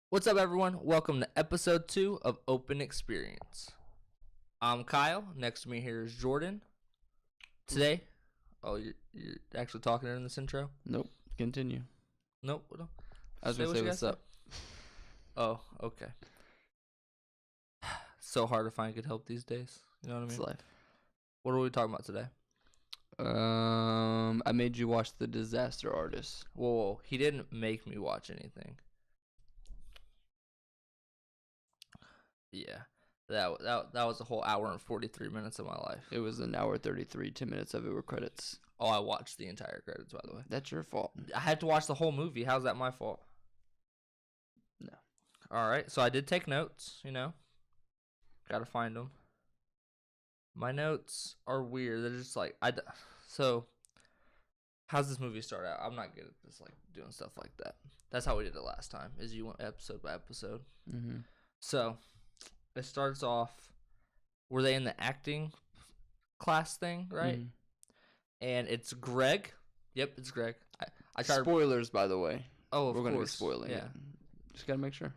What's up, everyone? Welcome to episode 2 of Open Experience. I'm Kyle. Next to me here is Jordan. Today, you're actually talking in this intro? Nope. Continue. Nope. I was going to say what's up. Oh, okay. So hard to find good help these days. You know what I mean? It's life. What are we talking about today? I made you watch The Disaster Artist. Whoa, he didn't make me watch anything. Yeah, that was a whole hour and 43 minutes of my life. It was an hour 33. 10 minutes of it were credits. Oh, I watched the entire credits, by the way. That's your fault. I had to watch the whole movie. How's that my fault? No. All right, so I did take notes, Gotta find them. My notes are weird. They're just like, so how's this movie start out? I'm not good at this, doing stuff like that. That's how we did it last time, is you went episode by episode. Mm-hmm. So it starts off, were they in the acting class thing, right? Mm-hmm. And it's Greg. Yep, it's Greg. I tried Spoilers, by the way. Oh, of We're course. going to be spoiling it. Just got to make sure.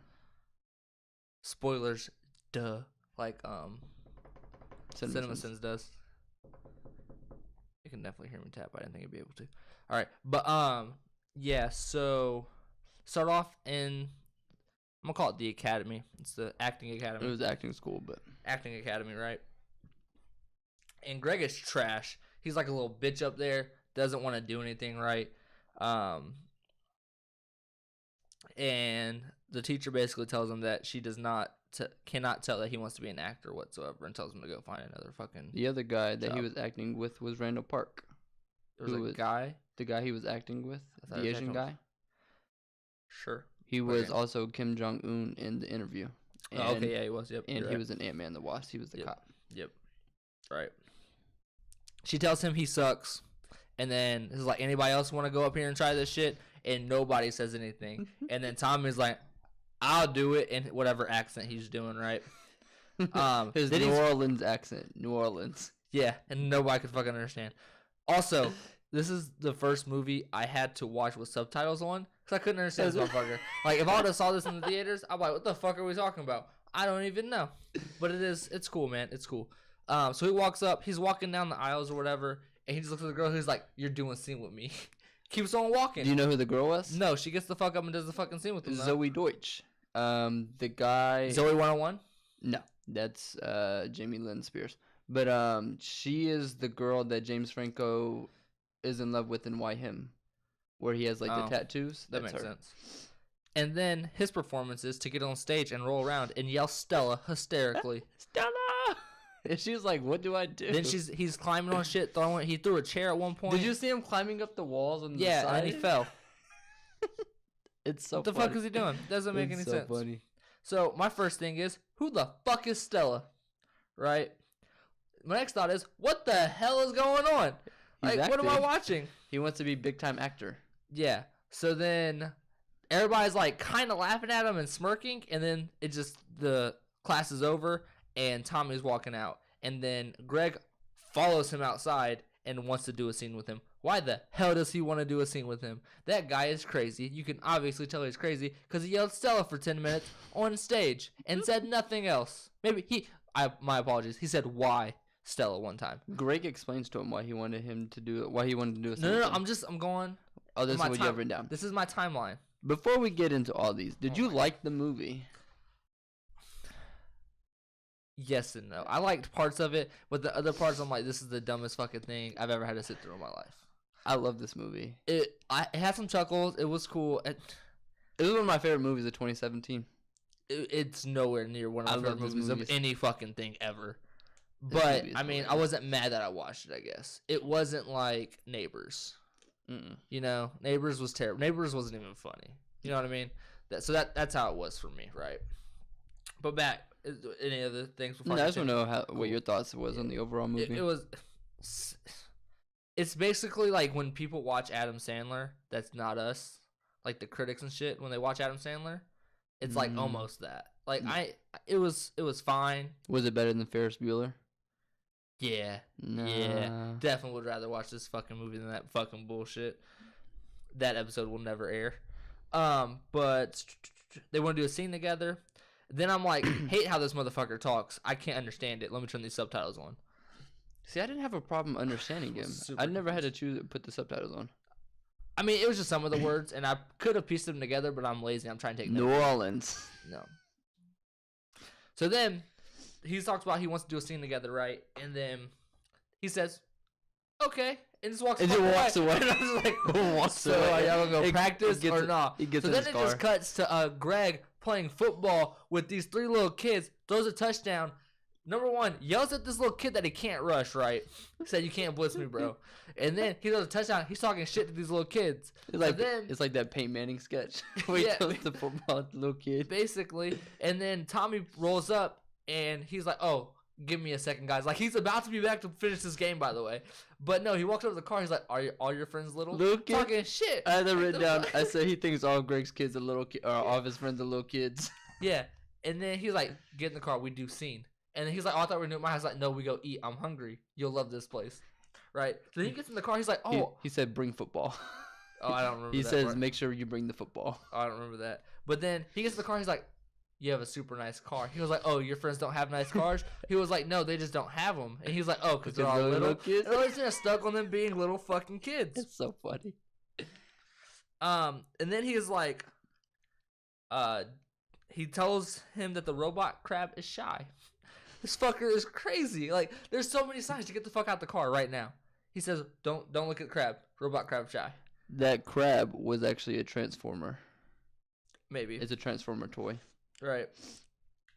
Spoilers, duh. Like, CinemaSins does. You can definitely hear me tap. I didn't think I'd be able to. All right. But, yeah, so start off in, I'm going to call it the academy. It's the acting academy. It was acting school, but. Acting academy, right? And Greg is trash. He's like a little bitch up there. Doesn't want to do anything right. And the teacher basically tells him that she cannot tell that he wants to be an actor whatsoever, and tells him to go find another fucking The other guy that job. he was acting with was Randall Park. There was a guy? The guy he was acting with, the Asian guy. Sure. He was also Kim Jong-un in the interview. And, okay, yeah, he was. Yep. And he was in Ant-Man the Wasp. He was the cop. Yep. Right. She tells him he sucks, and then is like, anybody else want to go up here and try this shit? And nobody says anything. And then Tommy's like, I'll do it in whatever accent he's doing, right? His New Orleans accent. New Orleans. Yeah, and nobody could fucking understand. Also, this is the first movie I had to watch with subtitles on because I couldn't understand this motherfucker. Like, if I would have saw this in the theaters, I'm like, what the fuck are we talking about? I don't even know. But it's cool, man. It's cool. So he walks up. He's walking down the aisles or whatever, and he just looks at the girl. He's like, you're doing a scene with me. Keeps on walking. Do you know who the girl was? No, she gets the fuck up and does the fucking scene with him. Zoe Deutsch. The guy. Zoe 101? No, that's Jamie Lynn Spears. But she is the girl that James Franco is in love with in Why Him, where he has the tattoos. That makes sense. And then his performance is to get on stage and roll around and yell Stella hysterically. Stella! And she's like, what do I do? Then he's climbing on shit, he threw a chair at one point. Did you see him climbing up the walls on the side? Yeah, and then he fell. It's so What the funny. fuck is he doing? Doesn't make any sense. Funny. So my first thing is, who the fuck is Stella? Right? My next thought is, what the hell is going on? What am I watching? He wants to be big time actor. Yeah. So then everybody's kind of laughing at him and smirking, and then the class is over and Tommy's walking out, and then Greg follows him outside and wants to do a scene with him. Why the hell does he want to do a scene with him? That guy is crazy. You can obviously tell he's crazy because he yelled Stella for 10 minutes on stage and said nothing else. Maybe my apologies. He said why Stella one time. Greg explains to him why he wanted him to do it. Why he wanted to do a scene. No. I'm going. Oh, this is what you have written down. This is my timeline. Before we get into all these, did you like the movie? Yes and no. I liked parts of it, but the other parts I'm like, this is the dumbest fucking thing I've ever had to sit through in my life. I love this movie. It had some chuckles. It was cool. It was one of my favorite movies of 2017. It's nowhere near one of my favorite movies of any fucking thing ever. But, I mean, I wasn't mad that I watched it, I guess. It wasn't like Neighbors. Mm-mm. Neighbors was terrible. Neighbors wasn't even funny. You know what I mean? That's how it was for me, right? But back, any other things before I just want to know what your thoughts was on the overall movie. It was... It's basically like when people watch Adam Sandler, that's not us, like the critics and shit, when they watch Adam Sandler, it's like almost that. Like it was fine. Was it better than Ferris Bueller? Yeah. Nah. Yeah. Definitely would rather watch this fucking movie than that fucking bullshit. That episode will never air. But they want to do a scene together. Then I'm like, hate how this motherfucker talks. I can't understand it. Let me turn these subtitles on. See, I didn't have a problem understanding him. I never had to put the subtitles on. I mean, it was just some of the words, and I could have pieced them together, but I'm lazy. I'm trying to take New Orleans. No. So then he talks about he wants to do a scene together, right? And then he says, okay. And just walks away. And I was like, so are y'all going to go practice or not? So then it just cuts to Greg playing football with these 3 little kids, throws a touchdown. Number 1, yells at this little kid that he can't rush, right? He said, you can't blitz me, bro. And then he throws a touchdown. He's talking shit to these little kids. It's like that Peyton Manning sketch where he throws the football at the little kid. Basically. And then Tommy rolls up, and he's like, oh, give me a second, guys. Like, he's about to be back to finish this game, by the way. But no, he walks over to the car. He's like, are all your friends little? Little kids? Talking shit. I had that written down. I said he thinks all Greg's kids are little kids, or all of his friends are little kids. Yeah. And then he's like, get in the car. We do scene. And then he's like, oh, I thought we were doing my house. Like, no, we go eat. I'm hungry. You'll love this place. Right? So he gets in the car. He's like, oh. He said, bring football. Oh, I don't remember he that says, part. make sure you bring the football. Oh, I don't remember that. But then he gets in the car. He's like, you have a super nice car. He was like, oh, your friends don't have nice cars? He was like, no, they just don't have them. And he's like, oh, because they're all little kids. And always just stuck on them being little fucking kids. It's so funny. And then he is like, he tells him that the robot crab is shy. This fucker is crazy. Like, there's so many signs to get the fuck out the car right now. He says, don't look at the crab. Robot crab shy. That crab was actually a transformer. Maybe. It's a transformer toy. Right.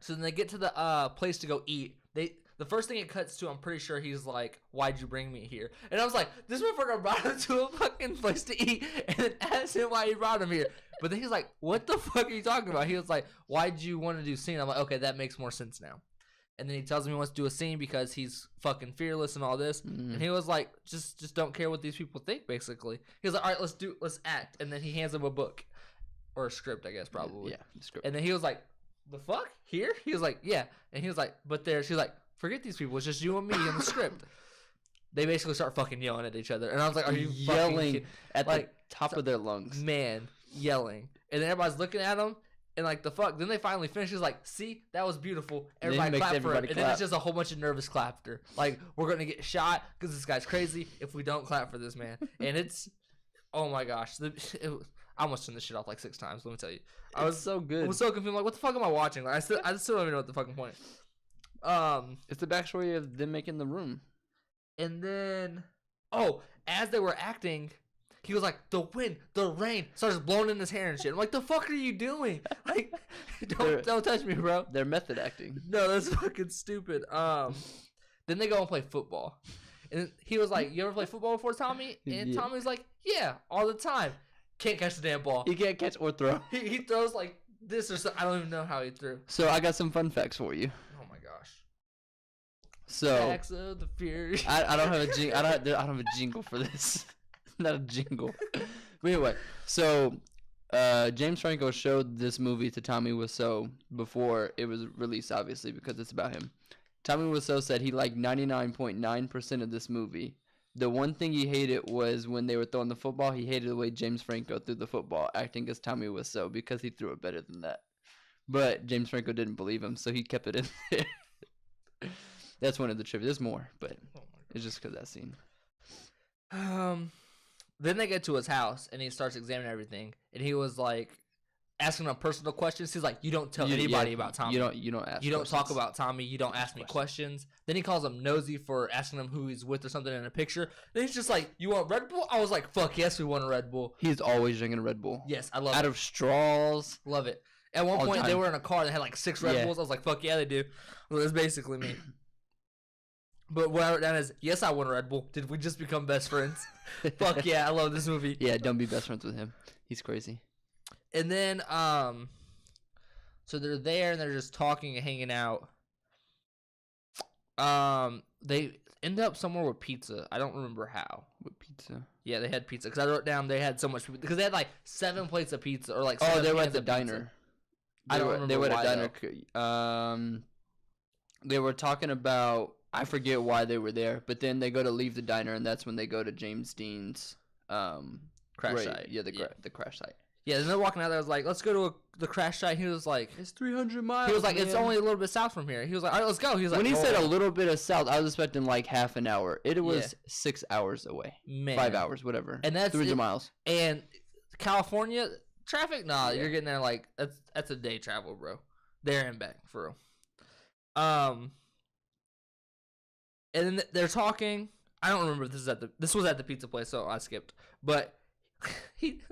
So then they get to the place to go eat. The first thing it cuts to, I'm pretty sure he's like, why'd you bring me here? And I was like, this motherfucker brought him to a fucking place to eat and then asked him why he brought him here. But then he's like, what the fuck are you talking about? He was like, why'd you want to do scene? I'm like, okay, that makes more sense now. And then he tells me he wants to do a scene because he's fucking fearless and all this. And he was like, just don't care what these people think, basically. He was like, all right, let's act. And then he hands him a book. Or a script, I guess, probably. Yeah, script. And then he was like, the fuck? Here? He was like, yeah. And he was like, but she's like, forget these people. It's just you and me in the script. They basically start fucking yelling at each other. And I was like, are you yelling at the top of their lungs? Man, yelling. And then everybody's looking at him. And like, the fuck? Then they finally finish. He's like, see? That was beautiful. Everybody clap for him. And then it's just a whole bunch of nervous clapter. Like, we're going to get shot because this guy's crazy if we don't clap for this man. And it's, oh my gosh. I almost turned this shit off like 6 times, let me tell you. I was so good. I was so confused. I'm like, what the fuck am I watching? Like, I still don't even know what the fucking point. It's the backstory of them making the room. And then, as they were acting, he was like, the wind, the rain starts blowing in his hair and shit. I'm like, the fuck are you doing? Like, don't touch me, bro. They're method acting. No, that's fucking stupid. Then they go and play football. And he was like, you ever play football before, Tommy? And Tommy was like, yeah, all the time. Can't catch the damn ball. He can't catch or throw. He throws like this or something. I don't even know how he threw. So I got some fun facts for you. Oh my gosh. So facts of the Fury. I don't have a jingle. I don't have a jingle for this. Not a jingle. But anyway, so James Franco showed this movie to Tommy Wiseau before it was released, obviously because it's about him. Tommy Wiseau said he liked 99.9% of this movie. The one thing he hated was when they were throwing the football. He hated the way James Franco threw the football, acting as Tommy Wiseau because he threw it better than that. But James Franco didn't believe him, so he kept it in there. That's one of the trivia. There's more, but it's just because that scene. Then they get to his house, and he starts examining everything. And he was like asking him personal questions. He's like, you don't tell anybody about Tommy. You don't ask. You don't talk about Tommy. You don't ask me questions. Then he calls him nosy for asking him who he's with or something in a picture. Then he's just like, you want Red Bull? I was like, fuck yes, we want a Red Bull. He's always drinking a Red Bull. Yes, I love it. Out of straws. Love it. At one point, they were in a car that had like 6 Red Bulls. I was like, fuck yeah, they do. Well, that's basically me. But what I wrote down is, yes, I want a Red Bull. Did we just become best friends? Fuck yeah, I love this movie. Yeah, don't be best friends with him. He's crazy. And then, so they're there and they're just talking and hanging out. They end up somewhere with pizza. I don't remember how. With pizza? Yeah, they had pizza. Because I wrote down they had so much pizza. Because they had like 7 plates of pizza. Or like they were at the diner. I don't remember They were why, at a diner. They were talking about I forget why they were there, but then they go to leave the diner, and that's when they go to James Dean's crash site. Yeah, the crash site. Yeah, and they're walking out there. I was like, let's go to the crash site. He was like, it's 300 miles. He was like, man. It's only a little bit south from here. He was like, all right, let's go. He was like, when he said a little bit of south, I was expecting like half an hour. It was Yeah. 6 hours away. Man. 5 hours, whatever. And that's 300 miles. And California traffic, nah, you're getting there like that's a day travel, bro. There and back for real. And then they're talking. I don't remember if this was at the pizza place, so I skipped. But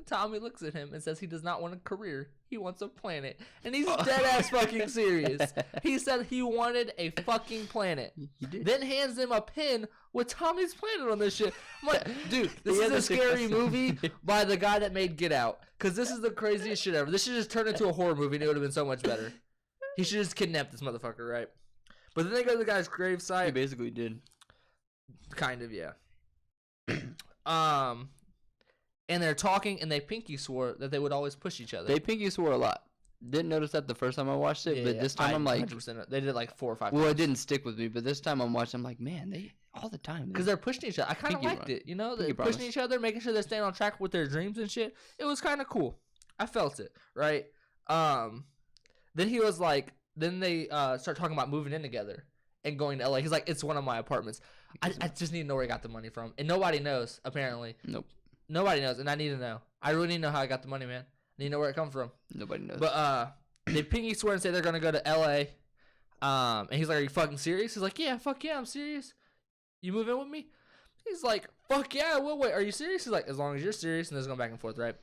Tommy looks at him and says he does not want a career. He wants a planet. And he's dead ass fucking serious. He said he wanted a fucking planet. He did. Then hands him a pin with Tommy's planet on this shit. I'm like, dude, this is a scary movie by the guy that made Get Out. Because this is the craziest shit ever. This should just turn into a horror movie and it would have been so much better. He should just kidnap this motherfucker, right? But then they go to the guy's gravesite. He basically did. Kind of, yeah. And they're talking, and they pinky swore that they would always push each other. They pinky swore a lot. Didn't notice that the first time I watched it, but this time I'm like, 100%. They did it like 4 or 5 well, times. it didn't stick with me, but this time I'm watching, I'm like, man, they all the time. Because they're pushing each other. I kind of Pinky liked run. it, you know? They're Pinky pushing promise. each other, making sure they're staying on track with their dreams and shit. It was kind of cool. I felt it, right? Then he was like, then they start talking about moving in together and going to LA. He's like, it's one of my apartments. I just need to know where he got the money from. And nobody knows, apparently. Nope. Nobody knows, and I need to know. I really need to know how I got the money, man. I need to know where it come from. Nobody knows. But they pinky swear and say they're gonna go to LA. And he's like, "Are you fucking serious?" He's like, "Yeah, fuck yeah, I'm serious. You move in with me?" He's like, "Fuck yeah, well, wait, are you serious?" He's like, "As long as you're serious." And there's going back and forth, right?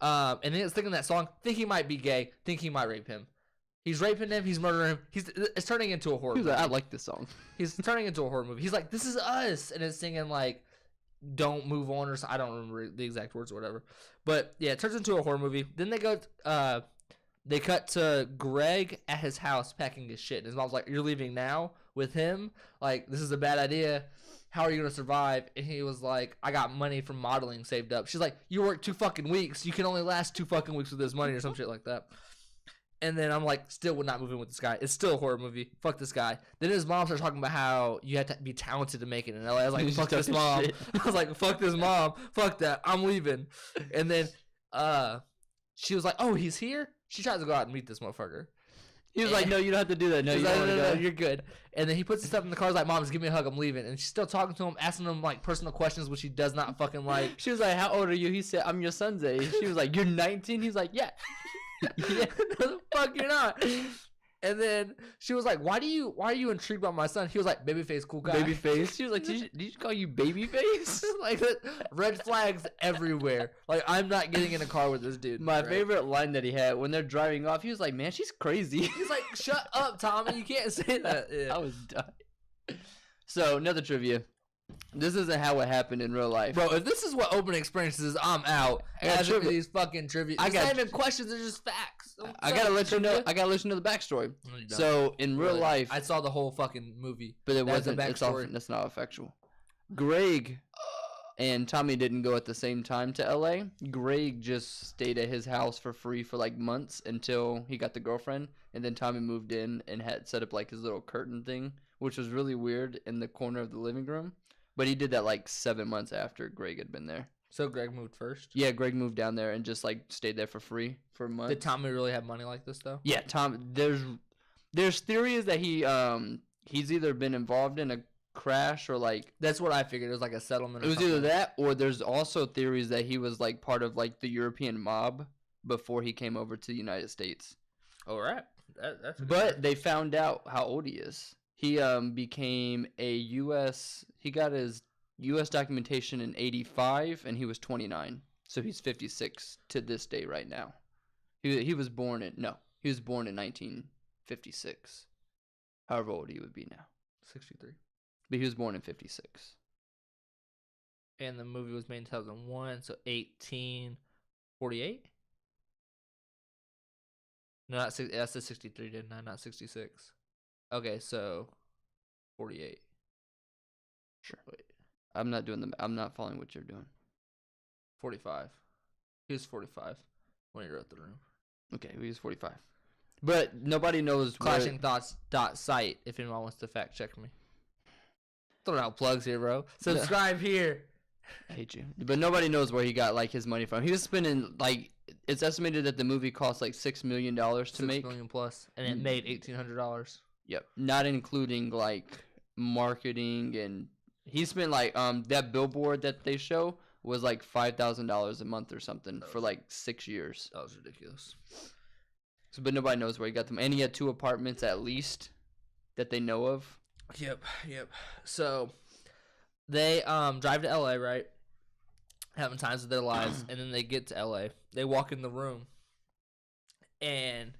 And then it's thinking that song, think he might be gay, think he might rape him. He's raping him, he's murdering him. It's turning into a horror movie. Like, I like this song. He's turning into a horror movie. He's like, "This is us," and it's singing like, "Don't move on," or something. I don't remember the exact words or whatever. But yeah, it turns into a horror movie. Then they go, they cut to Greg at his house packing his shit. And his mom's like, "You're leaving now with him? Like, this is a bad idea. How are you gonna survive?" And he was like, "I got money from modeling saved up." She's like, "You work 2 fucking weeks. You can only last 2 fucking weeks with this money," or some shit like that. And then I'm like, still would not move in with this guy. It's still a horror movie. Fuck this guy. Then his mom starts talking about how you have to be talented to make it in LA. I was like, fuck this mom. I was like, fuck this mom. Fuck that. I'm leaving. And then she was like, "Oh, he's here?" She tries to go out and meet this motherfucker. He was like, "No, you don't have to do that. No, you don't want to go. You're good." And then he puts his stuff in the car. He's like, "Mom, just give me a hug. I'm leaving." And she's still talking to him, asking him like personal questions, which he does not fucking like. She was like, "How old are you?" He said, "I'm your son's age." She was like, "You're 19?" He's like, "Yeah." Yeah, no, the fuck you're not. And then she was like, why are you intrigued by my son?" He was like, "Babyface, cool guy." Babyface. She was like, did you call you Babyface? Like, red flags everywhere. Like, I'm not getting in a car with this dude. My right? favorite line that he had when they're driving off, he was like, "Man, she's crazy." He's like, "Shut up, Tommy. You can't say that." Yeah. I was dying. So, another trivia. This isn't how it happened in real life. Bro, if this is what open experiences is, I'm out. I got Asking trivia. these fucking trivia. I It's got not even questions, they're just facts. I gotta let you know. I gotta let you know the backstory. No, you don't. So in real Really? life, I saw the whole fucking movie. but it That's the wasn't. It's all, backstory. that's not factual. Greg and Tommy didn't go at the same time to LA. Greg just stayed at his house for free for like months until he got the girlfriend, and then Tommy moved in and had set up like his little curtain thing, which was really weird in the corner of the living room. But he did that like 7 months after Greg had been there. So Greg moved first? Yeah, Greg moved down there and just like stayed there for free for a month. Did Tommy really have money like this, though? Yeah, there's theories that he's either been involved in a crash or like That's what I figured. It was like a settlement or it was something. either that or there's also theories that he was like part of like the European mob before he came over to the United States. All right. That's a good But one. they found out how old he is. He became a he got his US documentation in 85 and he was 29. So he's 56 to this day right now. He was born in 1956. However old he would be now. 63. But he was born in 56. And the movie was made in 2001, so 1848? No, not six. That's the 63, didn't I? Not 66. Okay, so 48. Sure. Wait, I'm not following what you're doing. 45. He was 45 when he wrote The Room. Okay, he was 45. But nobody knows Clashingthoughts.site if anyone wants to fact check me. Throwing out plugs here, bro. Subscribe here. I hate you. But nobody knows where he got like his money from. He was spending like it's estimated that the movie cost like $6 million to make. $6 million plus, and it made $1,800. Yep, not including like marketing, and he spent like that billboard that they show was like $5,000 a month or something for like 6 years. That was ridiculous. So, but nobody knows where he got them, and he had 2 apartments at least that they know of. Yep. So they drive to LA, right? Having times of their lives, and then they get to LA. They walk in the room, and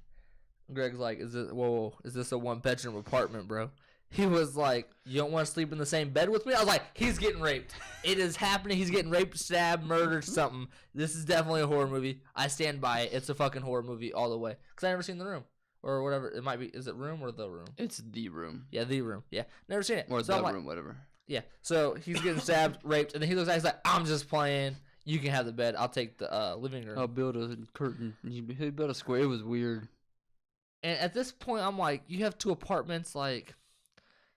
Greg's like, "Is this a 1-bedroom apartment, bro?" He was like, "You don't want to sleep in the same bed with me?" I was like, "He's getting raped. It is happening. He's getting raped, stabbed, murdered, something. This is definitely a horror movie. I stand by it. It's a fucking horror movie all the way. Because I never seen The Room. Or whatever. It might be. Is it Room or The Room? It's The Room. Yeah, The Room. Yeah. Never seen it. Or so The Room, whatever. Yeah. So he's getting stabbed, raped, and then he looks at it, he's like, "I'm just playing. You can have the bed. I'll take the living room." I'll build a curtain. He built a square. It was weird. And at this point, I'm like, you have 2 apartments, like...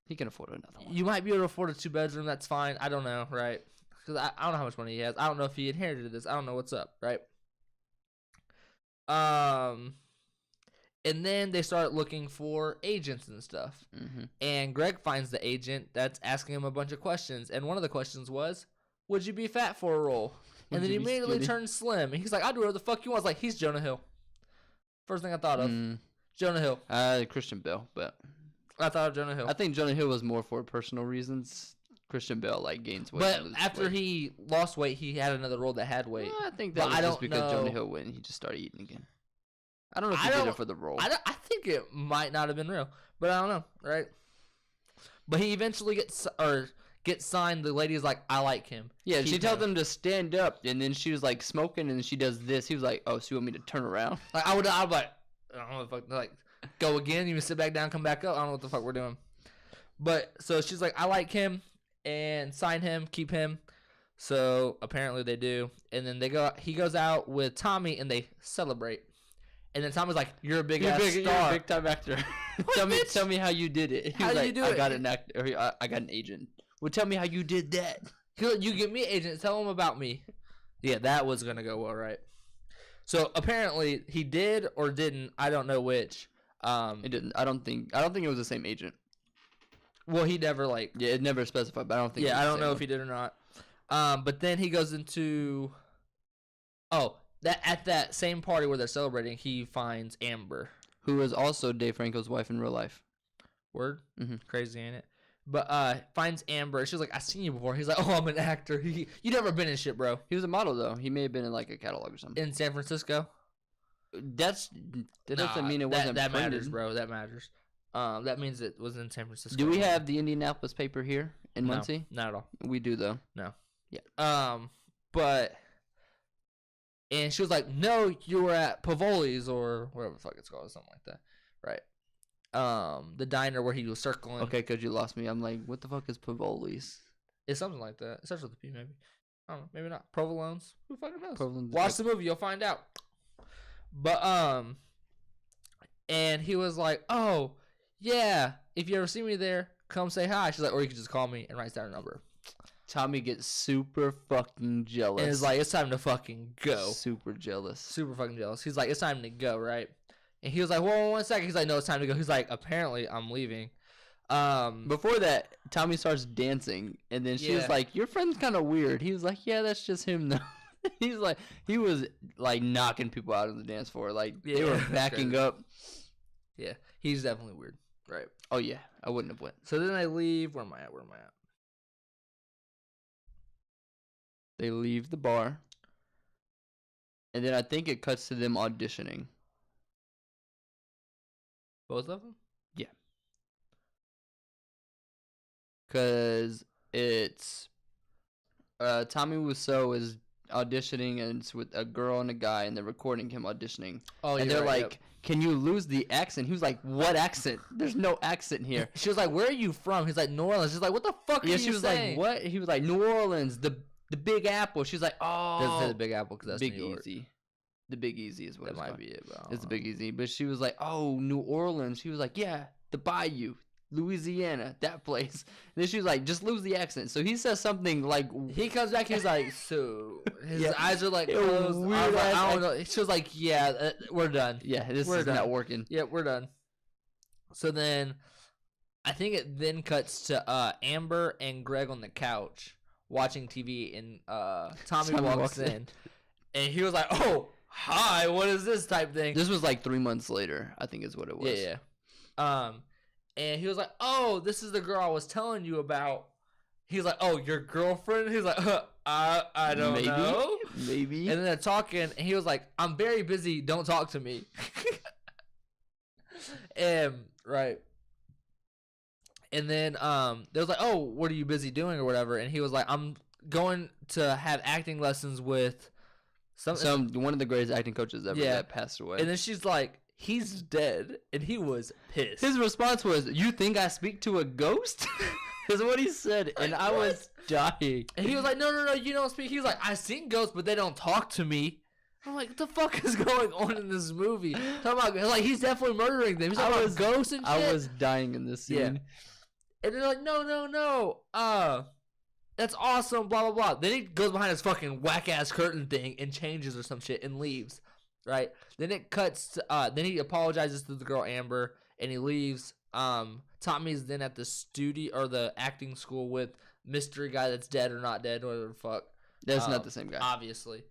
He can afford another one. You might be able to afford a 2-bedroom. That's fine. I don't know, right? Because I don't know how much money he has. I don't know if he inherited this. I don't know what's up, right? And then they start looking for agents and stuff. Mm-hmm. And Greg finds the agent that's asking him a bunch of questions. And one of the questions was, "Would you be fat for a role?" And then he immediately turns slim. And he's like, "I'll do whatever the fuck you want." I was like, he's Jonah Hill. First thing I thought of. Jonah Hill. Christian Bale, but... I thought of Jonah Hill. I think Jonah Hill was more for personal reasons. Christian Bale like gains weight. But after he lost weight, he had another role that had weight. I think that was just because Jonah Hill went and he just started eating again. I don't know if he did it for the role. I think it might not have been real, but I don't know, right? But he eventually gets signed. The lady's like, "I like him." Yeah, she tells him to stand up, and then she was like smoking, and she does this. He was like, "Oh, so you want me to turn around?" Like I'm like, I don't know what the fuck. Like, go again. You sit back down, come back up. I don't know what the fuck we're doing. But so she's like, "I like him," and sign him, keep him. So apparently they do, and then he goes out with Tommy, and they celebrate. And then Tommy's like, "You're a big star. You're a big time actor. tell me how you did it." How did you do it? I got an actor. I got an agent. Well, tell me how you did that. You get me an agent. Tell him about me. Yeah, that was gonna go well, right? So apparently he did or didn't. I don't know which. It didn't. I don't think it was the same agent. Well, he never Yeah, it never specified, but I don't think. Yeah, I don't know if he did or not. But then he goes into. Oh, that at that same party where they're celebrating, he finds Amber, who is also Dave Franco's wife in real life. Word, Crazy, ain't it? But finds Amber. She's like, "I've seen you before." He's like, "Oh, I'm an actor." You never been in shit, bro. He was a model though. He may have been in like a catalog or something. In San Francisco. That doesn't mean it wasn't. That matters, bro. That matters. That means it was in San Francisco. Do we have the Indianapolis paper here in Muncie? Not at all. We do though. No. Yeah. And she was like, "No, you were at Pavoli's or whatever the fuck it's called, or something like that, right?" The diner where he was circling. Okay, because you lost me. I'm like, what the fuck is Pavoli's? It's something like that. It starts with a P, maybe. I don't know. Maybe not. Provolone's. Who fucking knows? Provolone's Watch the movie. You'll find out. But, and he was like, "Oh, yeah, if you ever see me there, come say hi." She's like, "Or you can just call me," and writes down her number. Tommy gets super fucking jealous. And it's like, it's time to fucking go. Super jealous. Super fucking jealous. He's like, "It's time to go," right? And he was like, "Whoa, 1 second." He's like, "No, it's time to go." He's like, "Apparently, I'm leaving." Before that, Tommy starts dancing, and then she was like, "Your friend's kind of weird." He was like, "Yeah, that's just him, though." He's like, he was like knocking people out on the dance floor. Like, they were backing up. Yeah, he's definitely weird. Right. Oh, yeah. I wouldn't have went. So then I leave. Where am I at? They leave the bar. And then I think it cuts to them auditioning. Both of them? Yeah. Because it's... Tommy Wiseau is auditioning, and it's with a girl and a guy, and they're recording him auditioning. Oh, and they're like, "Can you lose the accent?" He was like, "What accent? There's no accent here." She was like, "Where are you from?" He's like, "New Orleans." She's like, "What the fuck are you saying?" Yeah, she was like, "What?" He was like, "New Orleans, the Big Apple." She's like, "Oh." Doesn't say the Big Apple because that's Big New York. Easy. The Big Easy is what that it's might called. be it, bro. It's the Big Easy. But she was like, "Oh, New Orleans." He was like, "Yeah, the Bayou. Louisiana, that place. And then she's like, just lose the accent. So he says something like, he comes back, he's like, so his Yeah. eyes are like Yeah, closed. weird I was like, ass I don't know. She was like, yeah, we're done. yeah, this We're is done. not working. Yeah, we're done. So then, I think it then cuts to Amber and Greg on the couch watching TV, and Tommy walks in, and he was like, "Oh, hi, what is this?" type thing. This was like 3 months later, I think is what it was. Yeah. And he was like, "Oh, this is the girl I was telling you about." He's like, "Oh, your girlfriend?" He's like, I don't know. Maybe. And then they're talking, and he was like, "I'm very busy. Don't talk to me." Right. And then they was like, "Oh, what are you busy doing or whatever?" And he was like, "I'm going to have acting lessons with one of the greatest acting coaches ever that passed away." And then she's like, "He's dead," and he was pissed. His response was, "You think I speak to a ghost?" Is what he said, and I was dying. And he was like, "No, you don't speak." He was like, "I've seen ghosts, but they don't talk to me." I'm like, what the fuck is going on in this movie? Talking about, like, he's definitely murdering them. He's talking about ghosts and shit. I was dying in this scene. Yeah. And they're like, no. That's awesome, blah, blah, blah. Then he goes behind his fucking whack-ass curtain thing and changes or some shit and leaves, right? Then it cuts to, then he apologizes to the girl, Amber, and he leaves. Tommy's then at the studio, or the acting school with mystery guy that's dead or not dead, whatever the fuck. That's not the same guy. Obviously.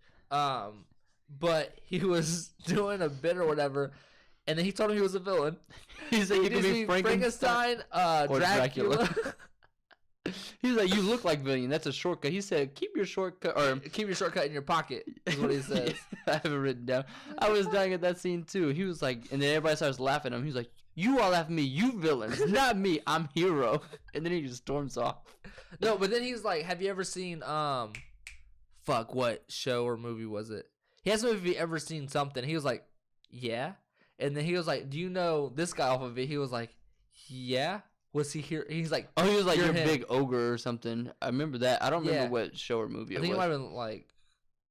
But he was doing a bit or whatever, and then he told him he was a villain. He said you could be Frankenstein, or Dracula. He was like, "You look like villain. That's a shortcut." He said, "Keep your shortcut in your pocket," is what he says. I have it written down. I was dying at that scene too. He was like, and then everybody starts laughing at him. He was like, "You all laugh at me, you villains, not me. I'm hero." And then he just storms off. No, but then he's like, "Have you ever seen what show or movie was it?" He asked me if he ever seen something. He was like, "Yeah." And then he was like, "Do you know this guy off of it?" He was like, "Yeah." Was he here? He's like, "Oh, he was like, you're a him." big ogre or something. I remember that. I don't remember what show or movie it was. I think it might have been like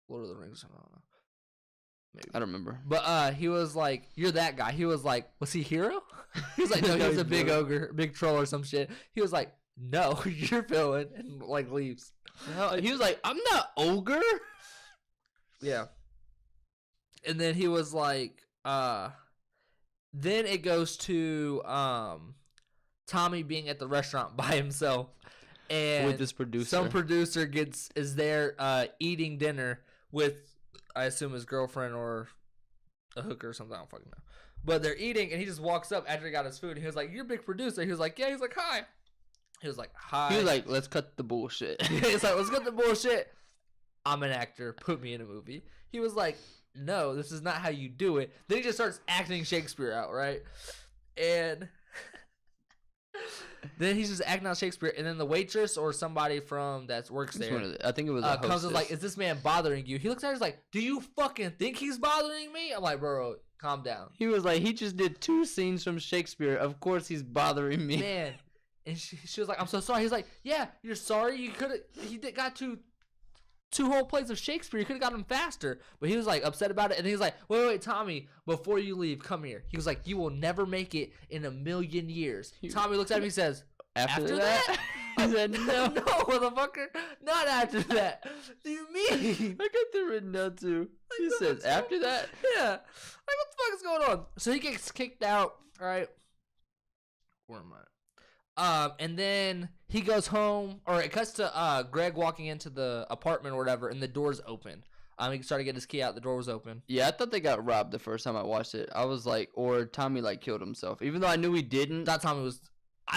Lord of the Rings. I don't know. Maybe. I don't remember. But he was like, "You're that guy." He was like, "Was he hero?" He was like, "No, he was a big ogre, big troll or some shit." He was like, "No, you're villain," and like leaves. He was like, "I'm not ogre." Yeah. And then he was like, then it goes to Tommy being at the restaurant by himself, and with this producer. Some producer is there eating dinner with, I assume, his girlfriend or a hooker or something. I don't fucking know. But they're eating, and he just walks up after he got his food. And he was like, "You're a big producer." He was like, "Yeah." He's like, "Hi." He was like, "Hi." He was like, "Let's cut the bullshit." He's like, "Let's cut the bullshit. I'm an actor. Put me in a movie." He was like, "No, this is not how you do it." Then he just starts acting Shakespeare out, right? And then he's just acting out Shakespeare, and then the waitress or somebody from that works there, I think it was comes and like, "Is this man bothering you?" He looks at her, he's like, "Do you fucking think he's bothering me?" I'm like, bro, calm down. He was like, "He just did 2 scenes from Shakespeare. Of course he's bothering me." Man. And she was like, "I'm so sorry." He's like, "Yeah, you're sorry. He got two whole plays of Shakespeare. You could have got him faster." But he was like upset about it, and he was like, wait, Tommy, before you leave, come here. He was like, "You will never make it in a million years." Tommy looks at me, he says, "After that?" I said, "No, no, motherfucker, not after that." What do you mean? I got that written down too. He says, "After that?" Yeah. Like, what the fuck is going on? So he gets kicked out, right? Where am I? And then he goes home, or it cuts to Greg walking into the apartment or whatever, and the door's open. He started to get his key out, the door was open. Yeah, I thought they got robbed the first time I watched it. I was like, or Tommy like killed himself, even though I knew he didn't. I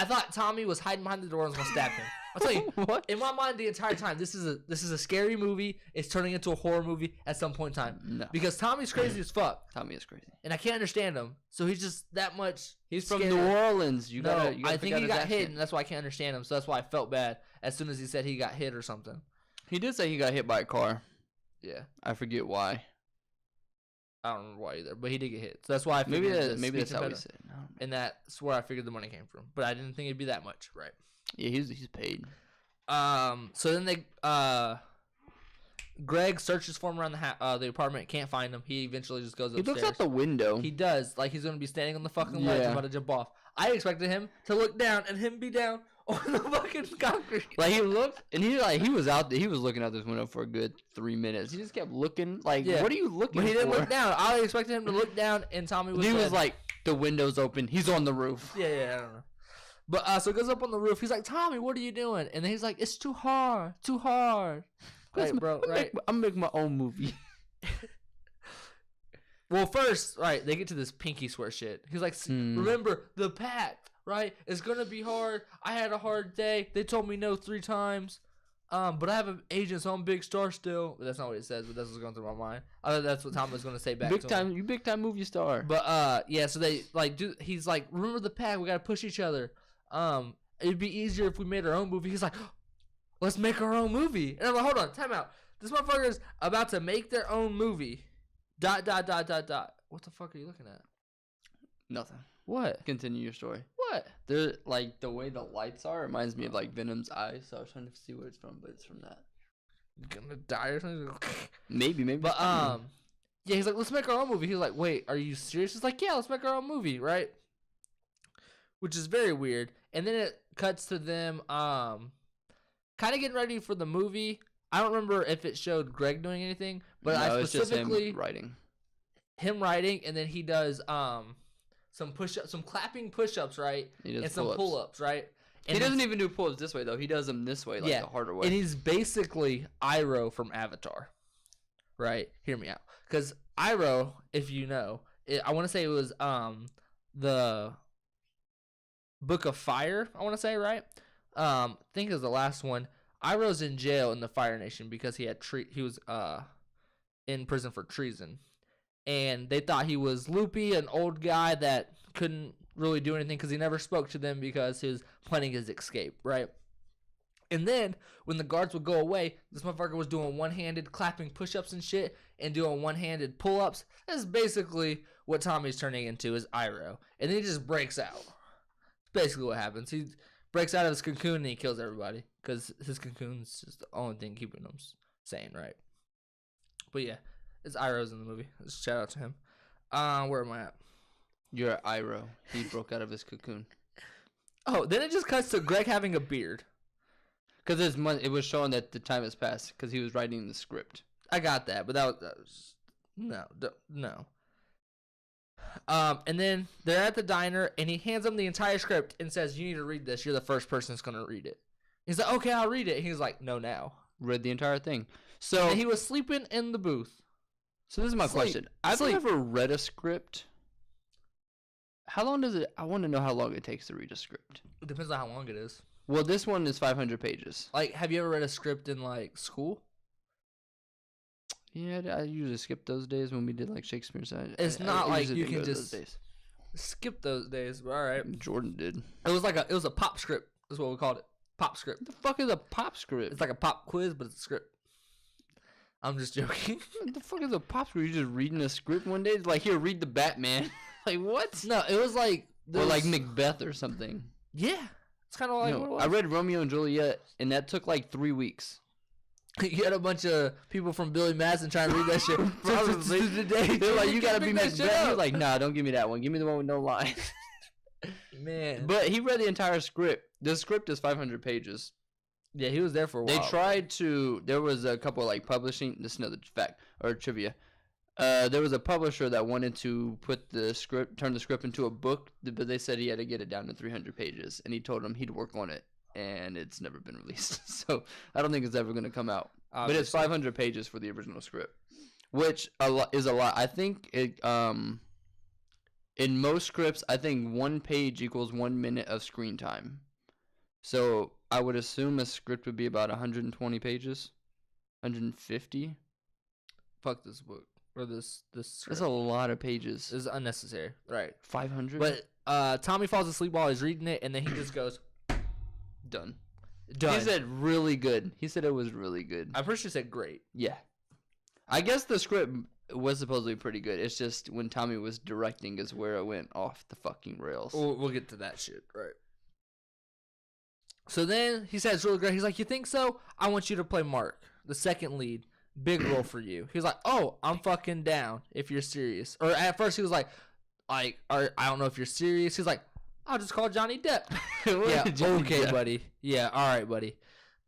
thought Tommy was hiding behind the door and was gonna stab him. I'll tell you, what? In my mind, the entire time, this is a scary movie. It's turning into a horror movie at some point in time. No, because Tommy's crazy as fuck. Tommy is crazy, and I can't understand him. So he's just that much. He's from New Orleans. You gotta I think he got hit, accent. and that's why I can't understand him. So that's why I felt bad as soon as he said he got hit or something. He did say he got hit by a car. Yeah, I forget why. I don't remember why either, but he did get hit. So that's why I figured maybe that's how he said. No. And that's where I figured the money came from. But I didn't think it'd be that much, right? Yeah, he's paid. So then Greg searches for him around the apartment, can't find him. He eventually just goes upstairs. He looks out the window. He does, like he's gonna be standing on the fucking ledge, about to jump off. I expected him to look down and him be down on the fucking concrete. Like he looked, and he was out there. He was looking out this window for a good 3 minutes. He just kept looking. Like, Yeah. what are you looking for? But he didn't look down. I expected him to look down, and Tommy was. He was dead. like, the window's open. He's on the roof. Yeah, I don't know. But so he goes up on the roof. He's like, Tommy, what are you doing? And then he's like, it's too hard. Right, bro, right? I'm making my own movie. Well, first, right, they get to this pinky swear shit. He's like, remember, the pact, right? It's going to be hard. I had a hard day. They told me no 3 times. But I have an agent, so I'm a big star still. But that's not what it says, but that's what's going through my mind. I thought that's what Tom was going to say back to him. You big time movie star. But, yeah, so they, like, he's like, remember the pact. We got to push each other. It'd be easier if we made our own movie. He's like, let's make our own movie. And I'm like, hold on, time out. This motherfucker's about to make their own movie. ... What the fuck are you looking at? Nothing. What? Continue your story. What? They're like the way the lights are reminds me of like Venom's eyes. So I was trying to see what it's from, but it's from that. You gonna die or something? Maybe. But yeah, he's like, let's make our own movie. He's like, wait, are you serious? He's like, yeah, let's make our own movie, right? Which is very weird. And then it cuts to them kind of getting ready for the movie. I don't remember if it showed Greg doing anything, but no, I specifically him writing. Him writing, and then he does some clapping push-ups, right? And some pull-ups, right? And he doesn't even do pull-ups this way though. He does them this way, like the harder way. And he's basically Iroh from Avatar, right? Hear me out, because Iroh, if you know, I want to say it was the Book of Fire. I want to say, right? I think it was the last one. Iroh's in jail in the Fire Nation because he was in prison for treason. And they thought he was loopy, an old guy that couldn't really do anything because he never spoke to them because he was planning his escape, right? And then when the guards would go away, this motherfucker was doing one-handed clapping push-ups and shit and doing one-handed pull-ups. That's basically what Tommy's turning into, is Iroh. And then he just breaks out. That's basically what happens. He breaks out of his cocoon and he kills everybody because his cocoon's just the only thing keeping him sane, right? But yeah, it's Iroh's in the movie. Just shout out to him. Where am I at? You're at Iroh. He broke out of his cocoon. Oh, then it just cuts to Greg having a beard. Because it was showing that the time has passed because he was writing the script. I got that, but that was no. And then they're at the diner, and he hands him the entire script and says, "You need to read this. You're the first person that's gonna read it." He's like, "Okay, I'll read it." He's like, "No, now." Read the entire thing. So and he was sleeping in the booth. So this is my question. I've never read a script. How long does it? I want to know how long it takes to read a script. It depends on how long it is. Well, this one is 500 pages. Like, have you ever read a script in like school? Yeah, I usually skip those days when we did like Shakespeare. It's not like you can just skip those days. But all right, Jordan did. It was a pop script. That's what we called it. Pop script. What the fuck is a pop script? It's like a pop quiz, but it's a script. I'm just joking. What the fuck is a pop script? You just reading a script one day? It's like, here, read the Batman. Like, what? No, it was like... Or like Macbeth or something. Yeah. It's kind of like what it was. I read Romeo and Juliet, and that took like 3 weeks. You had a bunch of people from Billy Madison trying to read that shit. Probably. They're like, you gotta be Macbeth. He's like, nah, don't give me that one. Give me the one with no lines. Man. But he read the entire script. The script is 500 pages. Yeah, he was there for a while. They tried to. There was a couple like publishing. This is another fact or trivia. There was a publisher that wanted to turn the script into a book, but they said he had to get it down to 300 pages, and he told them he'd work on it, and it's never been released. So I don't think it's ever going to come out. Obviously. But it's 500 pages for the original script, which is a lot. I think it. In most scripts, I think 1 page equals 1 minute of screen time. So I would assume a script would be about 120 pages, 150. Fuck this book or this script. That's a lot of pages. It's unnecessary, right? 500. But Tommy falls asleep while he's reading it, and then he just goes, Done. Done. He said really good. He said it was really good. I'm pretty sure he said great. Yeah. I guess the script was supposedly pretty good. It's just when Tommy was directing is where it went off the fucking rails. We'll get to that shit, right? So then he says really great. He's like, you think so? I want you to play Mark, the second lead. Big role for you. He's like, oh, I'm fucking down if you're serious. Or at first he was like, I don't know if you're serious. He's like, I'll just call Johnny Depp. What Yeah, did Johnny okay, Depp? buddy. Yeah, all right, buddy.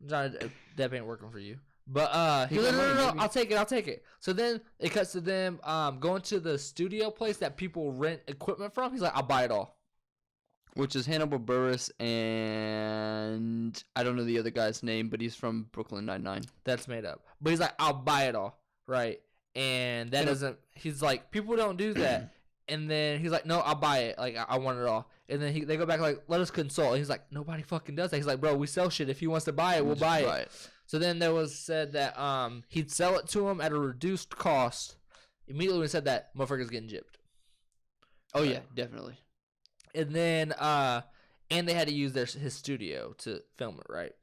Johnny Depp ain't working for you. But he goes, no, I'll take it. So then it cuts to them going to the studio place that people rent equipment from. He's like, I'll buy it all. Which is Hannibal Buress, and I don't know the other guy's name, but he's from Brooklyn Nine-Nine. That's made up. But he's like, I'll buy it all, right? And that doesn't. He's like, people don't do that. And then he's like, no, I'll buy it. Like, I want it all. And then they go back like, let us consult. And he's like, nobody fucking does that. He's like, bro, we sell shit. If he wants to buy it, we'll buy it. So then there was said that he'd sell it to him at a reduced cost. Immediately when he said that, motherfucker's getting gypped. Oh yeah, definitely. And then and they had to use his studio to film it, right?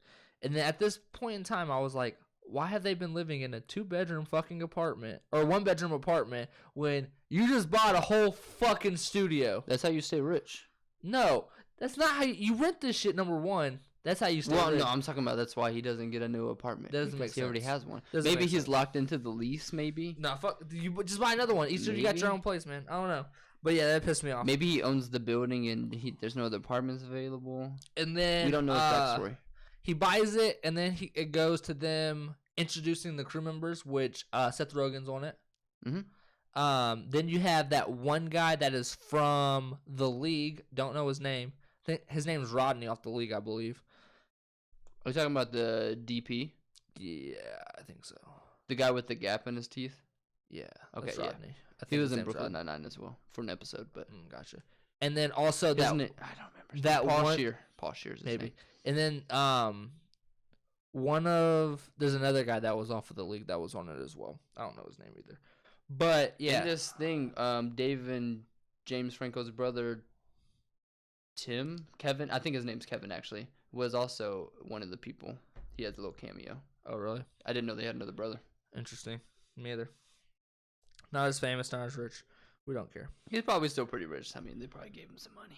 And then at this point in time, I was like, why have they been living in a 2-bedroom fucking apartment or 1-bedroom apartment when you just bought a whole fucking studio? That's how you stay rich. No, that's not how you rent this shit. Number one, that's how you stay rich. No, I'm talking about that's why he doesn't get a new apartment. Doesn't make sense. He already has one. Doesn't maybe make he's sense. locked into the lease. Maybe. No, fuck. You just buy another one. Each of you got your own place, man. I don't know. But yeah, that pissed me off. Maybe he owns the building and there's no other apartments available. And then we don't know his backstory. He buys it, and then it goes to them introducing the crew members, which Seth Rogen's on it. Mm-hmm. Then you have that one guy that is from The League. Don't know his name. His name is Rodney off The League, I believe. Are you talking about the DP? Yeah, I think so. The guy with the gap in his teeth? Yeah. Okay, Rodney. yeah. I think He was in Brooklyn Nine-Nine as well for an episode, but gotcha. And then also that isn't it? I don't remember. That Paul one, Scheer. Paul Scheer's his maybe. name. And then there's another guy that was off of The League that was on it as well. I don't know his name either. But yeah, In this thing, Dave and James Franco's brother, Kevin, I think his name's Kevin actually, was also one of the people. He had a little cameo. Oh really? I didn't know they had another brother. Interesting. Me either. Not as famous, not as rich. We don't care. He's probably still pretty rich. I mean, they probably gave him some money.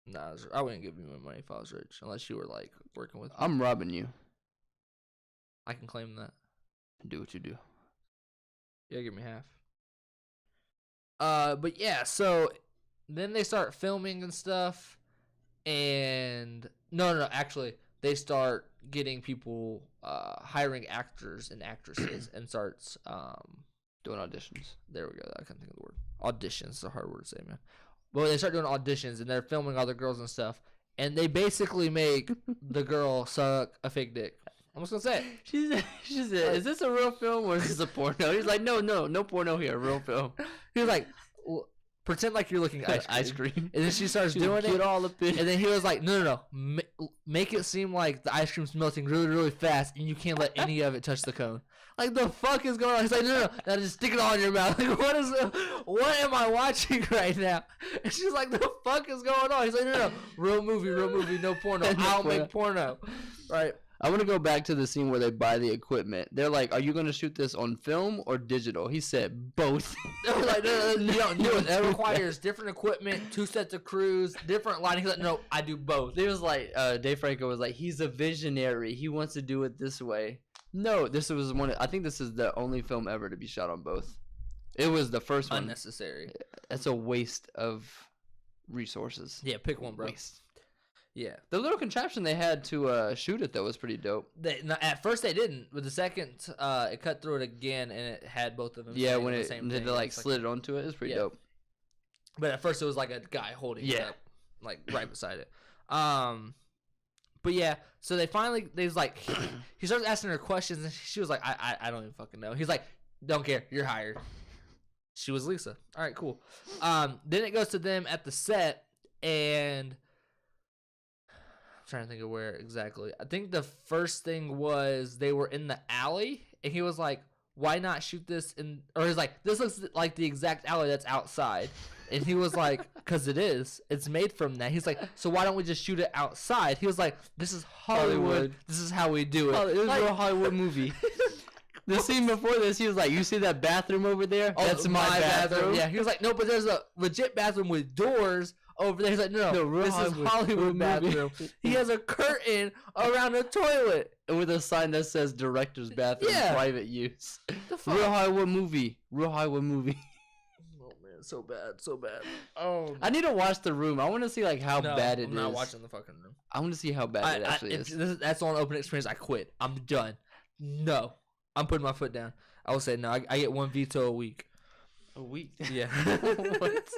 Nah, I wouldn't give you my money if I was rich, unless you were like working with me. I'm robbing you. I can claim that. Do what you do. Yeah, give me half. But yeah, so then they start filming and stuff, and no, actually, they start getting people hiring actors and actresses and starts doing auditions. There we go. I can't think of the word. Auditions is a hard word to say, man. But they start doing auditions and they're filming all the girls and stuff, and they basically make the girl suck a fake dick. I'm just gonna say it. She said, "Is this a real film or is this a porno?" He's like, "No porno here, real film." He was like, well, pretend like you're looking at ice cream. And then she starts doing it all up in. And then he was like, no. Make it seem like the ice cream's melting really, really fast and you can't let any of it touch the cone. Like, the fuck is going on? He's like, no. Now just stick it all in your mouth. Like, what am I watching right now? And she's like, the fuck is going on? He's like, no. Real movie, no porno. I'll make porno. Right. I want to go back to the scene where they buy the equipment. They're like, "Are you going to shoot this on film or digital?" He said, "Both." They're like, no, you don't do it. That requires different equipment, 2 sets of crews, different lighting. He's like, no, I do both. They was like, Dave Franco was like, he's a visionary. He wants to do it this way. No, this was I think this is the only film ever to be shot on both. It was the first one. Unnecessary. That's a waste of resources. Yeah, pick one, bro. Waste. Yeah. The little contraption they had to shoot it, though, was pretty dope. At first they didn't. With the second, it cut through it again, and it had both of them. Yeah, when they like slid it onto it, it was pretty dope. But at first it was like a guy holding it up, like right beside it. But yeah, so they was like, he starts asking her questions, and she was like, I don't even fucking know. He's like, don't care, you're hired. She was Lisa. All right, cool. Then it goes to them at the set, and I'm trying to think of where exactly. I think the first thing was they were in the alley, and he was like, why not shoot this in, or he's like, this looks like the exact alley that's outside. And he was like, because it is. It's made from that. He's like, so why don't we just shoot it outside? He was like, this is Hollywood. This is how we do it. It was like, a real Hollywood movie. The scene before this, he was like, you see that bathroom over there? That's my bathroom. Yeah, he was like, no, but there's a legit bathroom with doors over there. He's like, no, this is Hollywood bathroom. He has a curtain around the toilet. With a sign that says director's bathroom, private use. Real Hollywood movie. Real Hollywood movie. Oh, man. man, so bad, so bad. Oh, I need to watch The Room. I want to see like how no, bad it is. I'm not watching The fucking Room. I want to see how bad it actually is. That's the only open experience. I quit. I'm done. No, I'm putting my foot down. I will say no. I get one veto a week. A week? Yeah. What?